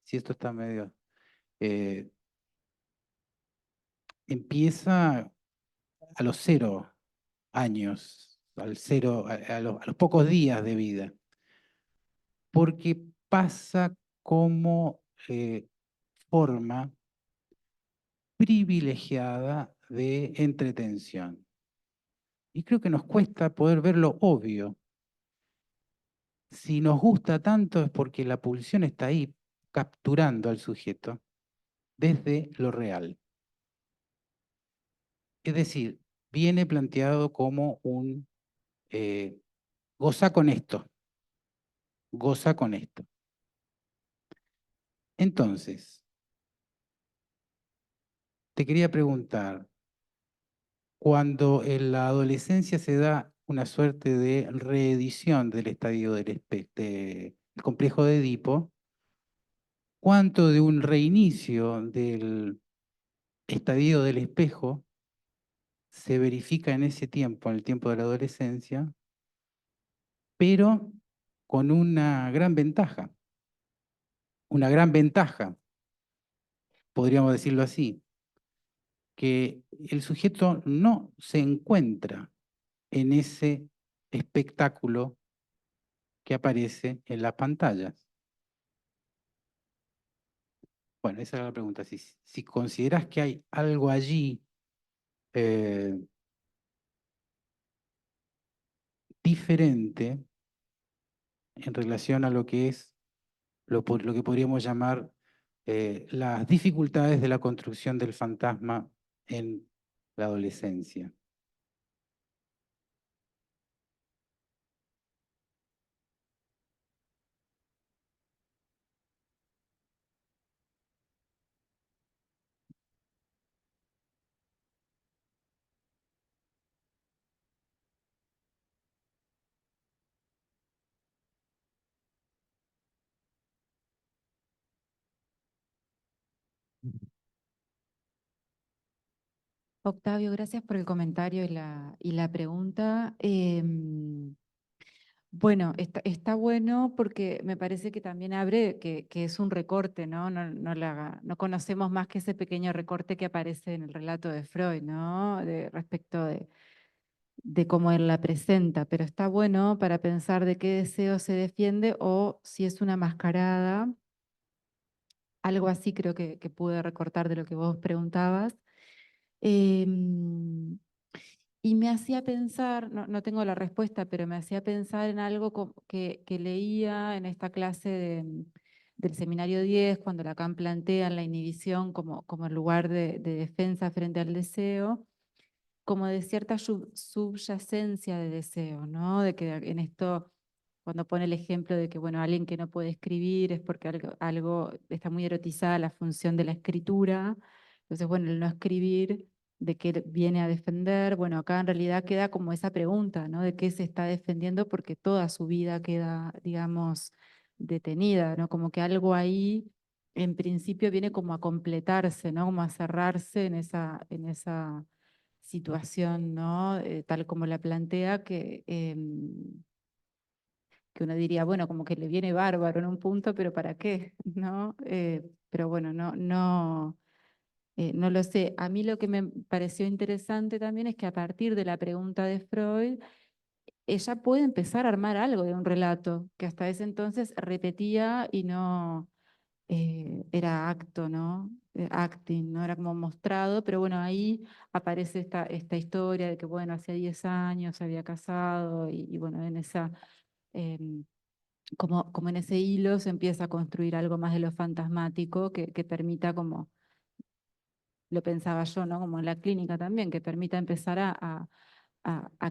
si esto está medio, eh, empieza a los 0 años, a los pocos días de vida, porque pasa como forma privilegiada de entretención. Y creo que nos cuesta poder ver lo obvio. Si nos gusta tanto es porque la pulsión está ahí capturando al sujeto desde lo real. Es decir, viene planteado como un goza con esto, goza con esto. Entonces, te quería preguntar, cuando en la adolescencia se da una suerte de reedición del estadio del complejo de Edipo, ¿cuánto de un reinicio del estadio del espejo se verifica en ese tiempo, en el tiempo de la adolescencia, pero con una gran ventaja, podríamos decirlo así, que el sujeto no se encuentra en ese espectáculo que aparece en las pantallas? Bueno, esa es la pregunta. Si consideras que hay algo allí eh, diferente en relación a lo que es lo que podríamos llamar las dificultades de la construcción del fantasma en la adolescencia. Octavio, gracias por el comentario y la pregunta. Bueno, está bueno porque me parece que también abre que es un recorte, ¿no? No conocemos más que ese pequeño recorte que aparece en el relato de Freud, ¿no? Respecto de cómo él la presenta, pero está bueno para pensar de qué deseo se defiende o si es una mascarada. Algo así creo que pude recortar de lo que vos preguntabas. Em, y me hacía pensar, no tengo la respuesta, pero me hacía pensar en algo que leía en esta clase del Seminario 10, cuando Lacan plantea la inhibición como el lugar de defensa frente al deseo, como de cierta subyacencia de deseo, ¿no? De que en esto, cuando pone el ejemplo de que, bueno, alguien que no puede escribir es porque algo está muy erotizada la función de la escritura. Entonces, bueno, el no escribir, ¿de qué viene a defender? Bueno, acá en realidad queda como esa pregunta, ¿no? De qué se está defendiendo porque toda su vida queda, digamos, detenida, ¿no? Como que algo ahí, en principio, viene como a completarse, ¿no? Como a cerrarse en esa situación, ¿no? Tal como la plantea, que uno diría, bueno, como que le viene bárbaro en un punto, pero ¿para qué? ¿No? Pero bueno, no lo sé. A mí lo que me pareció interesante también es que a partir de la pregunta de Freud, ella puede empezar a armar algo de un relato que hasta ese entonces repetía y no era acto, ¿no? Acting, ¿no? Era como mostrado, pero bueno, ahí aparece esta historia de que, bueno, hace 10 años se había casado y bueno, em, como en ese hilo se empieza a construir algo más de lo fantasmático que permita como, lo pensaba yo, ¿no? Como en la clínica también, que permita empezar a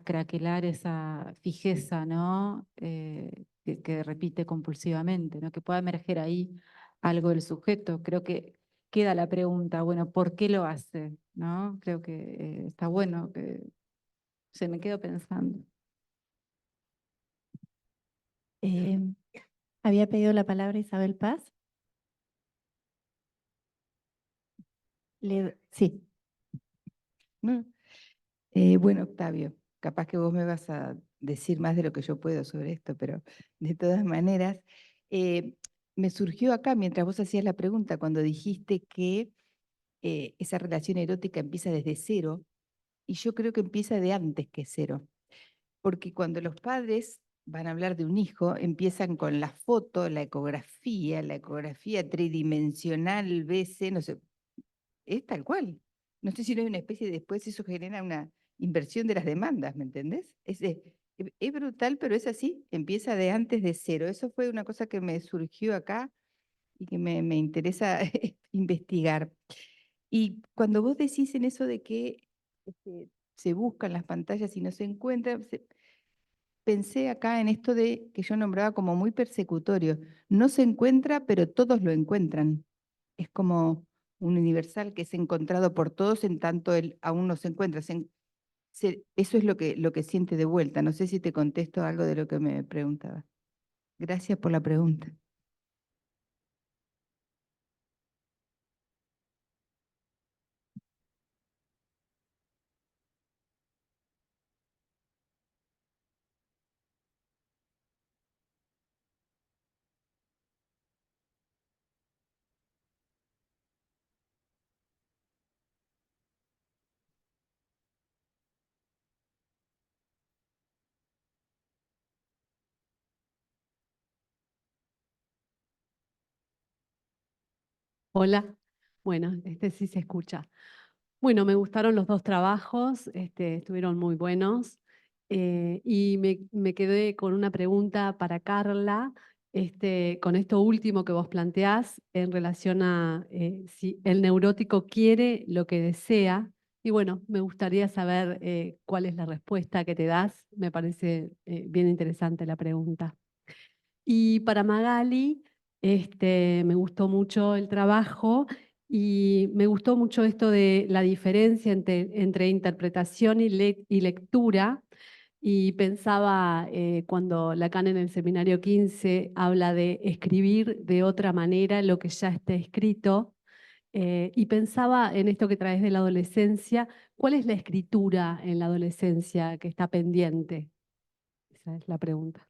craquelar esa fijeza, ¿no? Que repite compulsivamente, ¿no? Que pueda emerger ahí algo del sujeto. Creo que queda la pregunta, bueno, ¿por qué lo hace? ¿No? Creo que está bueno, que se me quedo pensando. Eh, había pedido la palabra Isabel Paz. Sí. ¿No? Bueno, Octavio, capaz que vos me vas a decir más de lo que yo puedo sobre esto, pero de todas maneras, eh, me surgió acá mientras vos hacías la pregunta, cuando dijiste que esa relación erótica empieza desde cero, y yo creo que empieza de antes que cero, porque cuando los padres van a hablar de un hijo, empiezan con la foto, la ecografía tridimensional, BC, no sé, es tal cual. No sé si no hay una especie de después eso genera una inversión de las demandas, ¿me entendés? Es brutal, pero es así, empieza de antes de cero. Eso fue una cosa que me surgió acá y que me interesa investigar. Y cuando vos decís en eso de que se buscan las pantallas y no se encuentran, pensé acá en esto de que yo nombraba como muy persecutorio. No se encuentra, pero todos lo encuentran. Es como un universal que es encontrado por todos en tanto él aún no se encuentra. Eso es lo que siente de vuelta. No sé si te contesto algo de lo que me preguntaba. Gracias por la pregunta. Hola, bueno, este sí se escucha. Bueno, me gustaron los dos trabajos, estuvieron muy buenos y me quedé con una pregunta para Carla, con esto último que vos planteás en relación a si el neurótico quiere lo que desea. Y bueno, me gustaría saber cuál es la respuesta que te das. Me parece bien interesante la pregunta. Y para Magali, me gustó mucho el trabajo y me gustó mucho esto de la diferencia entre interpretación y lectura. Y pensaba cuando Lacan en el seminario 15 habla de escribir de otra manera lo que ya está escrito, Y pensaba en esto que traes de la adolescencia, ¿cuál es la escritura en la adolescencia que está pendiente? Esa es la pregunta.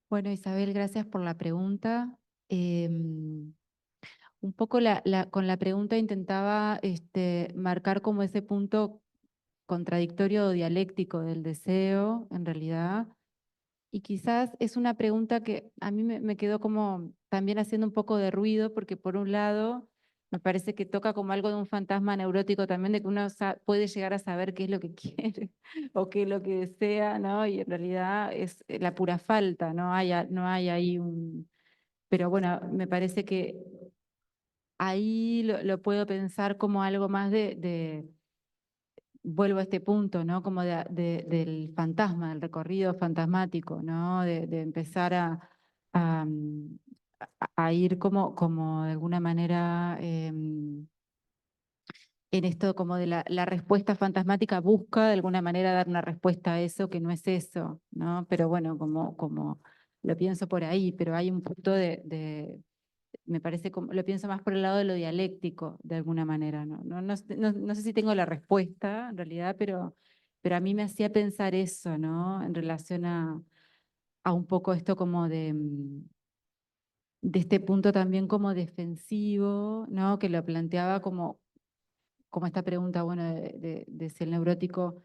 Bueno, Isabel, gracias por la pregunta. Un poco con la pregunta intentaba marcar como ese punto contradictorio o dialéctico del deseo, en realidad. Y quizás es una pregunta que a mí me quedó como también haciendo un poco de ruido, porque por un lado me parece que toca como algo de un fantasma neurótico también, de que uno puede llegar a saber qué es lo que quiere o qué es lo que desea, ¿no? Y en realidad es la pura falta, no hay ahí un... Pero bueno, me parece que ahí lo puedo pensar como algo más vuelvo a este punto, ¿no? Como del fantasma, del recorrido fantasmático, ¿no? De empezar a, mm, a ir como de alguna manera en esto como de la respuesta fantasmática busca de alguna manera dar una respuesta a eso que no es eso, ¿no? Pero bueno, como lo pienso por ahí, pero hay un punto me parece como, lo pienso más por el lado de lo dialéctico, de alguna manera, ¿no? No sé si tengo la respuesta, en realidad, pero a mí me hacía pensar eso, ¿no? En relación a un poco esto como de este punto también como defensivo, ¿no? Que lo planteaba como esta pregunta, bueno, de si el neurótico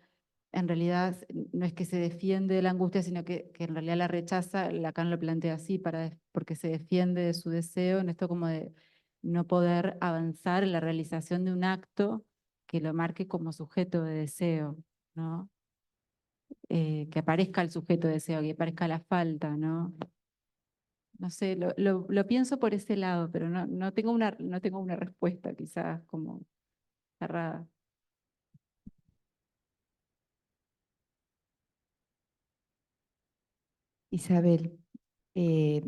en realidad no es que se defiende de la angustia, sino que en realidad la rechaza. Lacan lo plantea así, porque se defiende de su deseo, en esto como de no poder avanzar en la realización de un acto que lo marque como sujeto de deseo, ¿no? Que aparezca el sujeto de deseo, que aparezca la falta, ¿no? No sé, lo pienso por ese lado, pero no tengo una respuesta quizás como cerrada. Isabel, eh,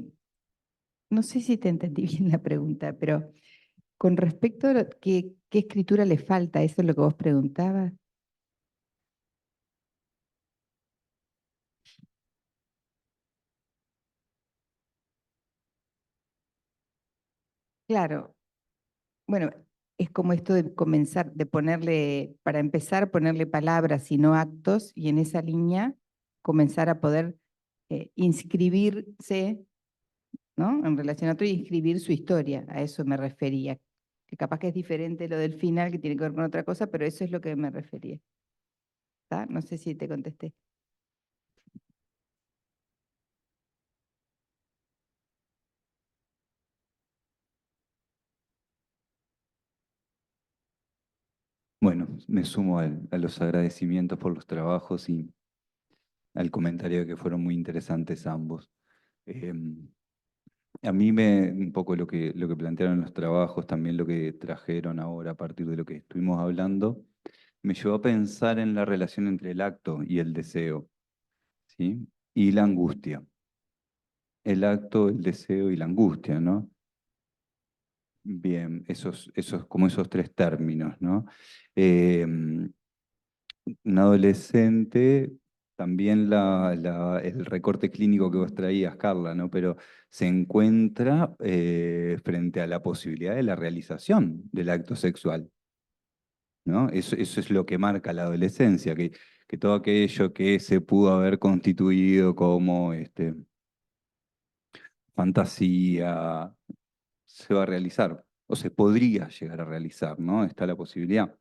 no sé si te entendí bien la pregunta, pero con respecto a qué escritura le falta, ¿eso es lo que vos preguntabas? Claro, bueno, es como esto de comenzar, de ponerle, para empezar, ponerle palabras y no actos, y en esa línea comenzar a poder inscribirse, ¿no? En relación a otro y inscribir su historia, a eso me refería. Que capaz que es diferente lo del final, que tiene que ver con otra cosa, pero eso es lo que me refería. ¿Está? No sé si te contesté. Bueno, me sumo a los agradecimientos por los trabajos y al comentario que fueron muy interesantes ambos. A mí un poco lo que plantearon los trabajos, también lo que trajeron ahora a partir de lo que estuvimos hablando, me llevó a pensar en la relación entre el acto y el deseo, ¿sí? Y la angustia. El acto, el deseo y la angustia, ¿no? Bien, como esos tres términos, ¿no? Un adolescente, también el recorte clínico que vos traías, Carla, ¿no? Pero se encuentra frente a la posibilidad de la realización del acto sexual, ¿no? Eso es lo que marca la adolescencia, que todo aquello que se pudo haber constituido como fantasía se va a realizar, o se podría llegar a realizar, ¿no? Está la posibilidad.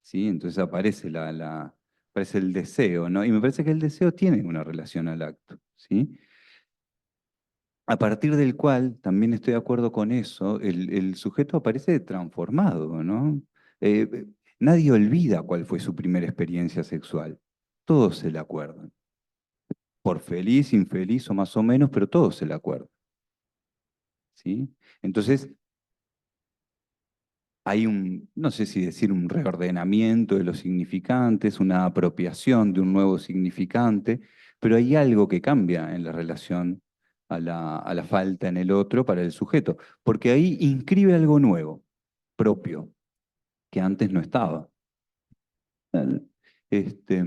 ¿Sí? Entonces aparece el deseo, ¿no? Y me parece que el deseo tiene una relación al acto, ¿sí? A partir del cual, también estoy de acuerdo con eso, el sujeto aparece transformado, ¿no? Eh, Nadie olvida cuál fue su primera experiencia sexual. Todos se la acuerdan. Por feliz, infeliz o más o menos, pero todos se la acuerdan, ¿sí? Entonces, hay no sé si decir un reordenamiento de los significantes, una apropiación de un nuevo significante, pero hay algo que cambia en la relación a la falta en el otro para el sujeto, porque ahí inscribe algo nuevo, propio, que antes no estaba. Dale. Este,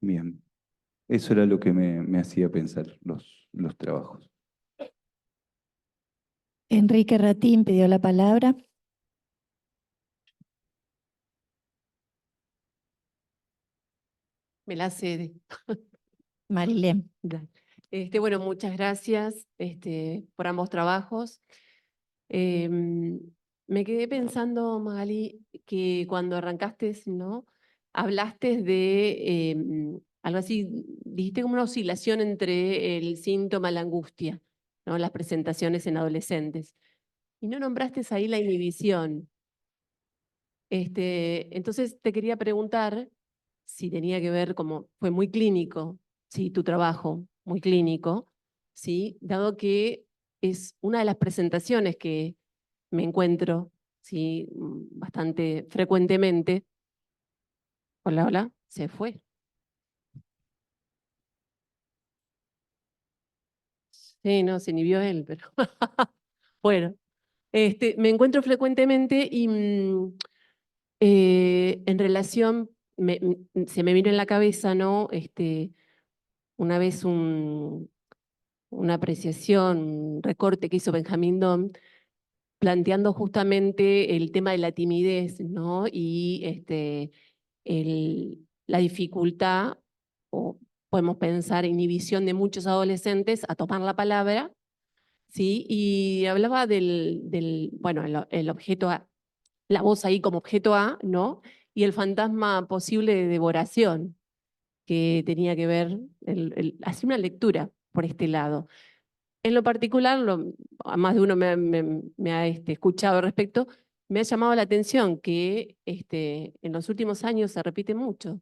bien, eso era lo que me hacía pensar los trabajos. Enrique Ratín pidió la palabra. Me la cede. Marilén. Dale. Bueno, muchas gracias por ambos trabajos. Em, Me quedé pensando, Magali, que cuando arrancaste, ¿no? Hablaste de algo así, dijiste como una oscilación entre el síntoma y la angustia, ¿no? Las presentaciones en adolescentes. Y no nombraste ahí la inhibición. Entonces te quería preguntar si tenía que ver, como fue muy clínico, sí, tu trabajo, muy clínico, sí, dado que es una de las presentaciones que me encuentro, sí, bastante frecuentemente. Hola, hola, se fue. Sí, no, se inhibió él, pero bueno, me encuentro frecuentemente y en relación, se me vino en la cabeza, ¿no? Una vez una apreciación, un recorte que hizo Benjamín Dom, planteando justamente el tema de la timidez, ¿no? Y la dificultad, o podemos pensar inhibición de muchos adolescentes a tomar la palabra, ¿sí? Y hablaba bueno, el objeto A, la voz ahí como objeto A, ¿no? Y el fantasma posible de devoración, que tenía que ver, hacer una lectura por este lado. En lo particular, a más de uno me ha escuchado al respecto, me ha llamado la atención que en los últimos años se repite mucho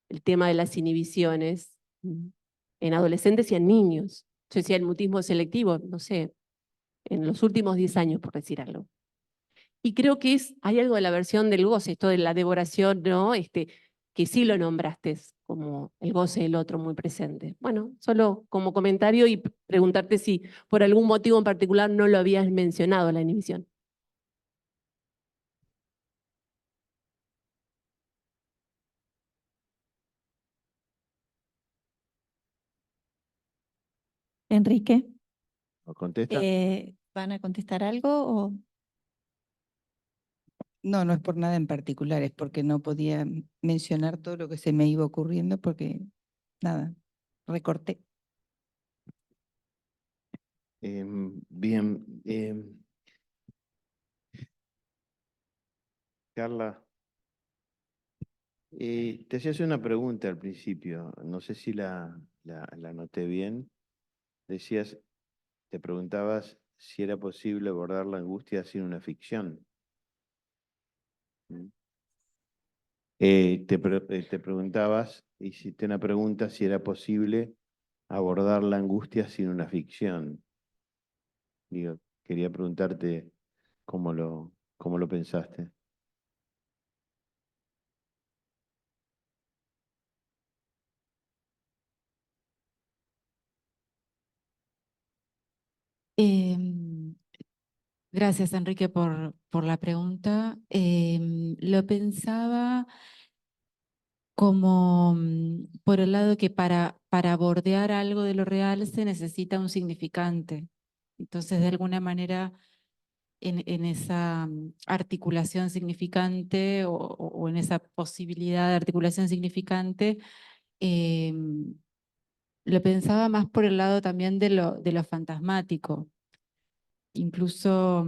el tema de las inhibiciones en adolescentes y en niños. Yo decía el mutismo selectivo, no sé, en los últimos 10 años, por decir algo. Y creo que hay algo de la versión del goce, esto de la devoración, ¿no? Que sí lo nombraste como el goce del otro muy presente. Bueno, solo como comentario y preguntarte si por algún motivo en particular no lo habías mencionado la inhibición. Enrique, ¿O contesta? ¿van a contestar algo o? No, no es por nada en particular, es porque no podía mencionar todo lo que se me iba ocurriendo porque, nada, recorté. Bien. Carla, te hacías una pregunta al principio, no sé si la noté bien. Decías, te preguntabas si era posible abordar la angustia sin una ficción. ¿Mm? Te preguntabas, hiciste una pregunta si era posible abordar la angustia sin una ficción. Digo, quería preguntarte cómo lo pensaste. Em, Gracias, Enrique, por la pregunta. Lo pensaba como por el lado que para bordear algo de lo real se necesita un significante. Entonces, de alguna manera, en esa articulación significante o en esa posibilidad de articulación significante, lo pensaba más por el lado también de lo fantasmático. Incluso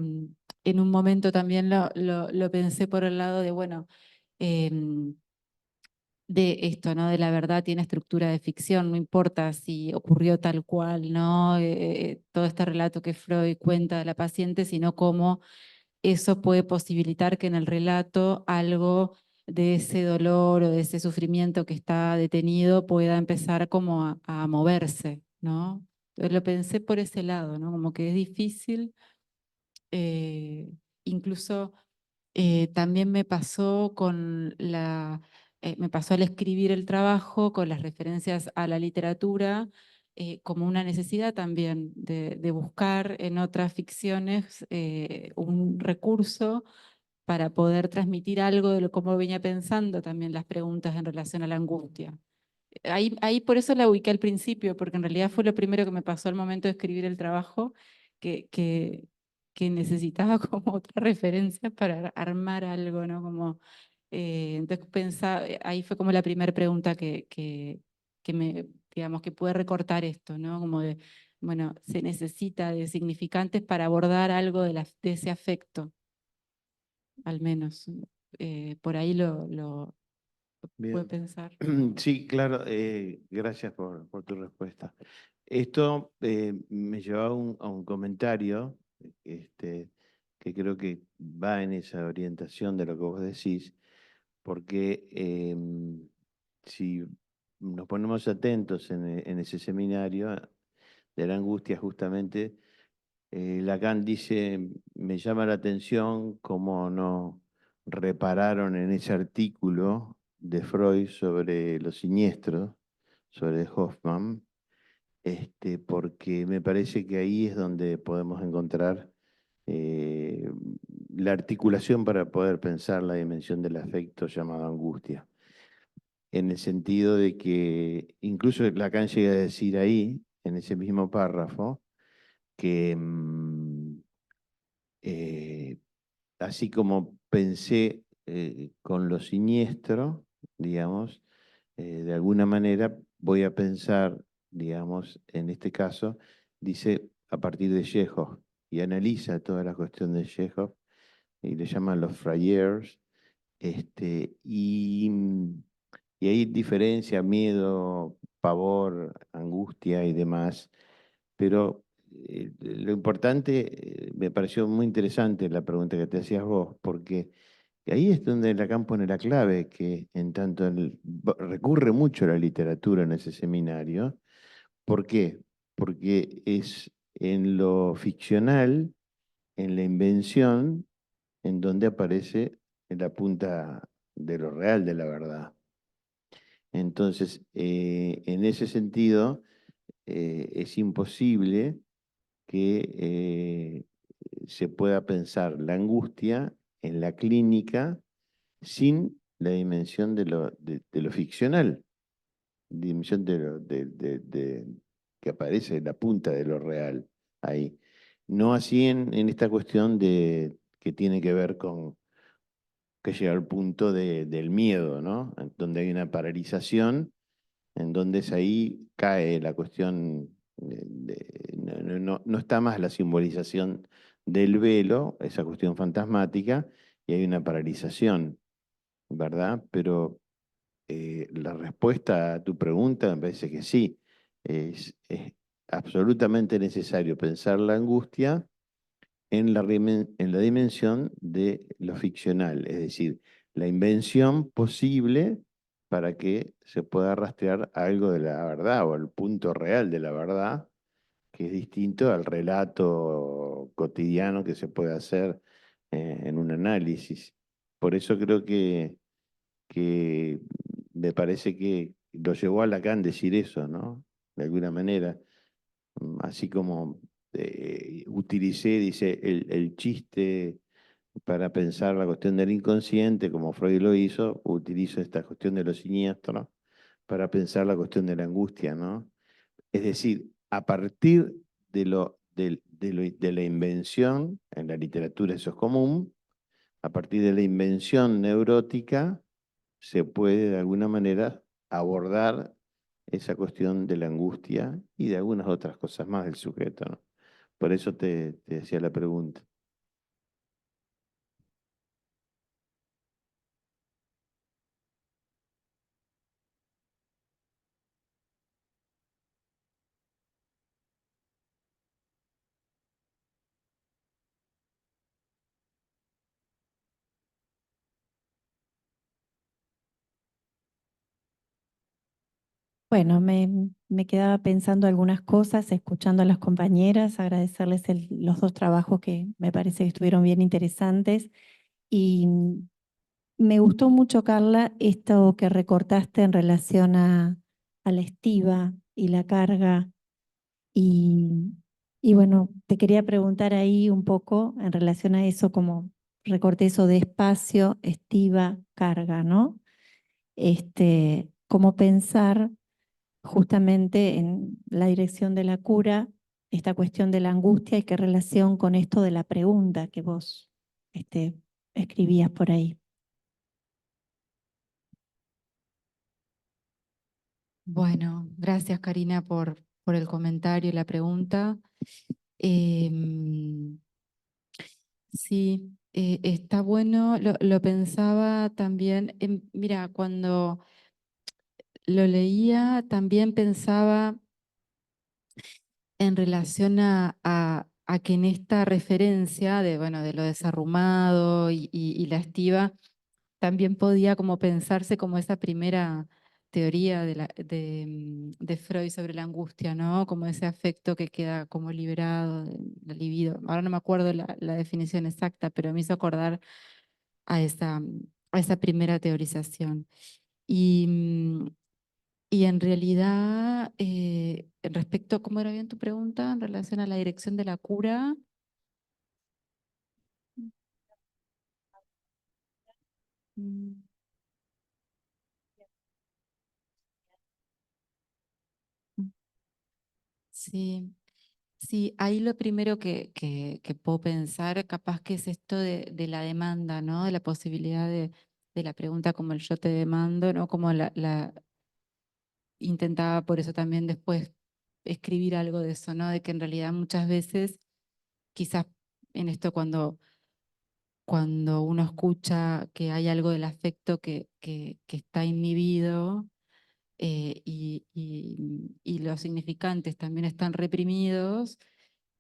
en un momento también lo pensé por el lado de, bueno, de esto, ¿no? De la verdad tiene estructura de ficción, no importa si ocurrió tal cual, ¿no? Todo este relato que Freud cuenta de la paciente, sino cómo eso puede posibilitar que en el relato algo de ese dolor o de ese sufrimiento que está detenido pueda empezar como a moverse, ¿no? Entonces lo pensé por ese lado, ¿no? Como que es difícil, incluso también me pasó me pasó al escribir el trabajo con las referencias a la literatura, como una necesidad también de buscar en otras ficciones un recurso para poder transmitir algo de cómo venía pensando también las preguntas en relación a la angustia. Ahí por eso la ubiqué al principio, porque en realidad fue lo primero que me pasó al momento de escribir el trabajo, que necesitaba como otra referencia para armar algo, ¿no? Como, entonces pensaba, ahí fue como la primera pregunta que me, digamos, que pude recortar esto, ¿no? Como de, bueno, se necesita de significantes para abordar algo de ese afecto, al menos. Por ahí lo pude Bien. pensar. Sí, claro, gracias por tu respuesta. Esto me llevó a un comentario que creo que va en esa orientación de lo que vos decís, porque si nos ponemos atentos en ese seminario de la angustia, justamente, Lacan dice, me llama la atención cómo no repararon en ese artículo de Freud sobre los siniestros, sobre Hoffman, porque me parece que ahí es donde podemos encontrar eh, la articulación para poder pensar la dimensión del afecto llamado angustia. En el sentido de que incluso Lacan llega a decir ahí, en ese mismo párrafo, que eh, así como pensé con lo siniestro, digamos, de alguna manera voy a pensar, digamos, en este caso, dice a partir de Chekhov, y analiza toda la cuestión de Chekhov, y le llaman los frayeurs, y hay diferencia, miedo, pavor, angustia y demás, pero lo importante, me pareció muy interesante la pregunta que te hacías vos, porque ahí es donde Lacan pone la clave, que en tanto recurre mucho a la literatura en ese seminario. ¿Por qué? Porque es en lo ficcional, en la invención, en donde aparece en la punta de lo real, de la verdad. Entonces, en ese sentido, es imposible que se pueda pensar la angustia en la clínica sin la dimensión de lo ficcional, dimensión que aparece en la punta de lo real ahí. No así en esta cuestión que tiene que ver con que llega al punto del miedo, ¿no? En donde hay una paralización, en donde es ahí cae la cuestión, no está más la simbolización del velo, esa cuestión fantasmática, y hay una paralización, ¿verdad? Pero la respuesta a tu pregunta me parece que sí. Es absolutamente necesario pensar la angustia en la dimensión de lo ficcional, es decir, la invención posible para que se pueda rastrear algo de la verdad o el punto real de la verdad, que es distinto al relato cotidiano que se puede hacer en un análisis. Por eso creo que me parece que lo llevó a Lacan decir eso, ¿no? De alguna manera, así como utilicé, dice, el chiste para pensar la cuestión del inconsciente, como Freud lo hizo, utilizo esta cuestión de lo siniestro para pensar la cuestión de la angustia, ¿no? Es decir, a partir de la invención, en la literatura eso es común, a partir de la invención neurótica, se puede de alguna manera abordar esa cuestión de la angustia y de algunas otras cosas más del sujeto, ¿no? Por eso te decía la pregunta. Bueno, me quedaba pensando algunas cosas, escuchando a las compañeras, agradecerles los dos trabajos que me parece que estuvieron bien interesantes. Y me gustó mucho, Carla, esto que recortaste en relación a la estiva y la carga. Y, y bueno, te quería preguntar ahí un poco en relación a eso, como recorté eso de espacio, estiva, carga, ¿no? Cómo pensar justamente en la dirección de la cura, esta cuestión de la angustia y qué relación con esto de la pregunta que vos escribías por ahí. Bueno, gracias Karina por el comentario y la pregunta. Em, sí, está bueno, lo pensaba también. Mira, cuando lo leía también pensaba en relación a que en esta referencia de, bueno, de lo desarrumado y la estiva, también podía como pensarse como esa primera teoría de Freud sobre la angustia, ¿no? Como ese afecto que queda como liberado, la libido. Ahora no me acuerdo la definición exacta, pero me hizo acordar a esa primera teorización. Y, y en realidad, respecto, ¿cómo era bien tu pregunta? En relación a la dirección de la cura. Mm, Sí, sí, ahí lo primero que puedo pensar capaz que es esto de la demanda, ¿no? De la posibilidad de la pregunta como el yo te demando, ¿no? Como intentaba por eso también después escribir algo de eso, ¿no? De que en realidad muchas veces, quizás en esto cuando uno escucha que hay algo del afecto que está inhibido, y los significantes también están reprimidos,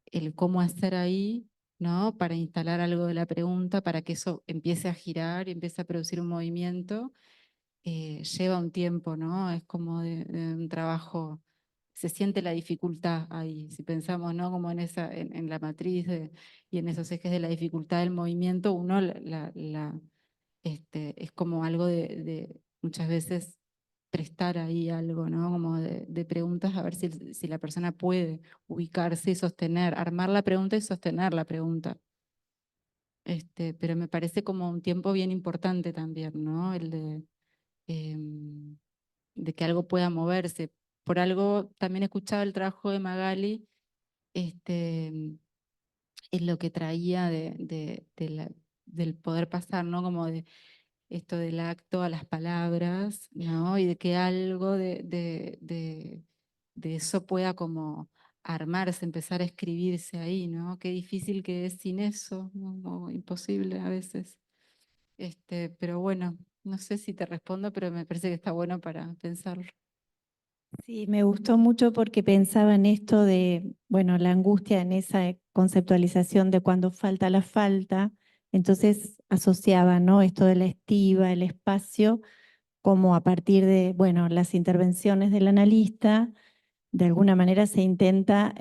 el cómo hacer ahí, ¿no? Para instalar algo de la pregunta, para que eso empiece a girar y empiece a producir un movimiento, lleva un tiempo, ¿no? Es como de un trabajo, se siente la dificultad ahí, si pensamos, ¿no? Como en la matriz y en esos ejes de la dificultad del movimiento, uno es como algo de muchas veces prestar ahí algo, ¿no? Como de preguntas a ver si la persona puede ubicarse y sostener, armar la pregunta y sostener la pregunta. Pero me parece como un tiempo bien importante también, ¿no? Em, de que algo pueda moverse. Por algo también he escuchado el trabajo de Magali, en lo que traía del poder pasar, ¿no? Como de esto del acto a las palabras, ¿no? Y de que algo de eso pueda como armarse, empezar a escribirse ahí, ¿no? Qué difícil que es sin eso, ¿no? Como imposible a veces. Pero bueno, no sé si te respondo, pero me parece que está bueno para pensarlo. Sí, me gustó mucho porque pensaba en esto de, bueno, la angustia en esa conceptualización de cuando falta la falta, entonces asociaba, ¿no? Esto de la estiva, el espacio, como a partir de, bueno, las intervenciones del analista, de alguna manera se intenta,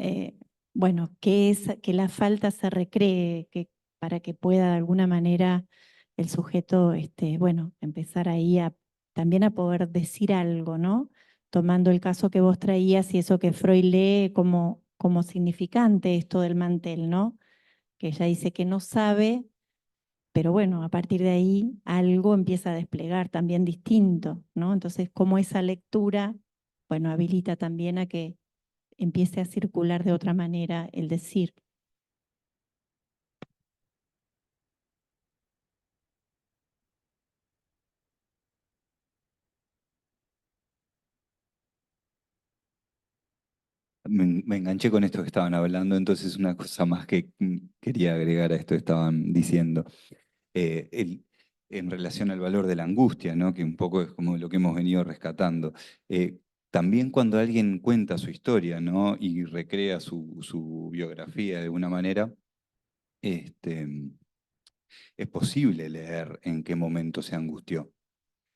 bueno, que la falta se recree, para que pueda de alguna manera el sujeto, bueno, empezar ahí también a poder decir algo, ¿no? Tomando el caso que vos traías y eso que Freud lee como significante, esto del mantel, ¿no? Que ella dice que no sabe, pero bueno, a partir de ahí algo empieza a desplegar también distinto, ¿no? Entonces, como esa lectura, bueno, habilita también a que empiece a circular de otra manera el decir. Me enganché con esto que estaban hablando, entonces una cosa más que quería agregar a esto que estaban diciendo. En relación al valor de la angustia, ¿no? Que un poco es como lo que hemos venido rescatando. También cuando alguien cuenta su historia, ¿no? Y recrea su biografía de alguna manera, este, es posible leer en qué momento se angustió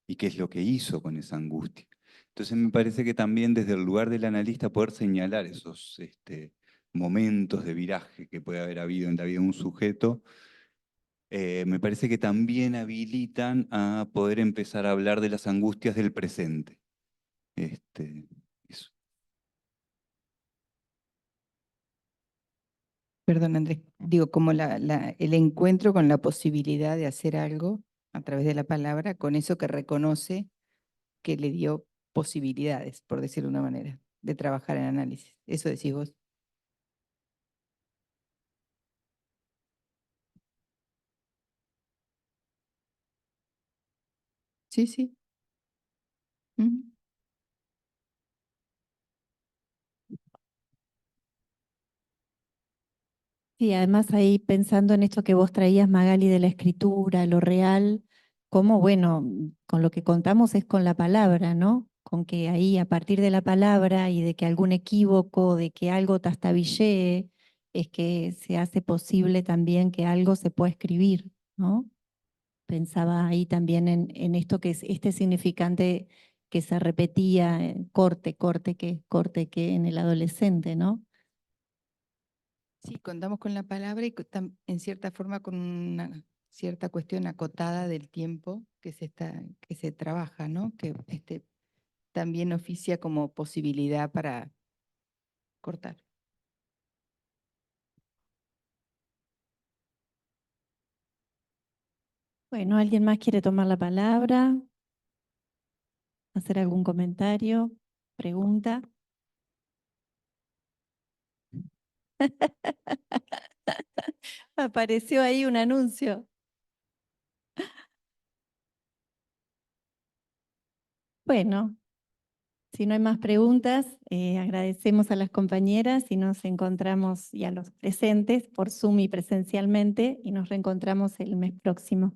y qué es lo que hizo con esa angustia. Entonces me parece que también desde el lugar del analista poder señalar esos momentos de viraje que puede haber habido en la vida de un sujeto, me parece que también habilitan a poder empezar a hablar de las angustias del presente. Eso. Perdón, Andrés, digo, como el encuentro con la posibilidad de hacer algo a través de la palabra, con eso que reconoce que le dio posibilidades, por decirlo de una manera, de trabajar en análisis. Eso decís vos. Sí, sí. Ujú. Sí, además ahí pensando en esto que vos traías, Magali, de la escritura, lo real, cómo, bueno, con lo que contamos es con la palabra, ¿no? Con que ahí a partir de la palabra y de que algún equívoco, de que algo trastabillee, es que se hace posible también que algo se pueda escribir, ¿no? Pensaba ahí también en esto que es este significante que se repetía, corte, que en el adolescente, ¿no? Sí, contamos con la palabra y en cierta forma con una cierta cuestión acotada del tiempo que se trabaja, ¿no? Que también oficia como posibilidad para cortar. Bueno, ¿alguien más quiere tomar la palabra? ¿Hacer algún comentario? ¿Pregunta? Apareció ahí un anuncio. Bueno, si no hay más preguntas, agradecemos a las compañeras y nos encontramos y a los presentes por Zoom y presencialmente y nos reencontramos el mes próximo.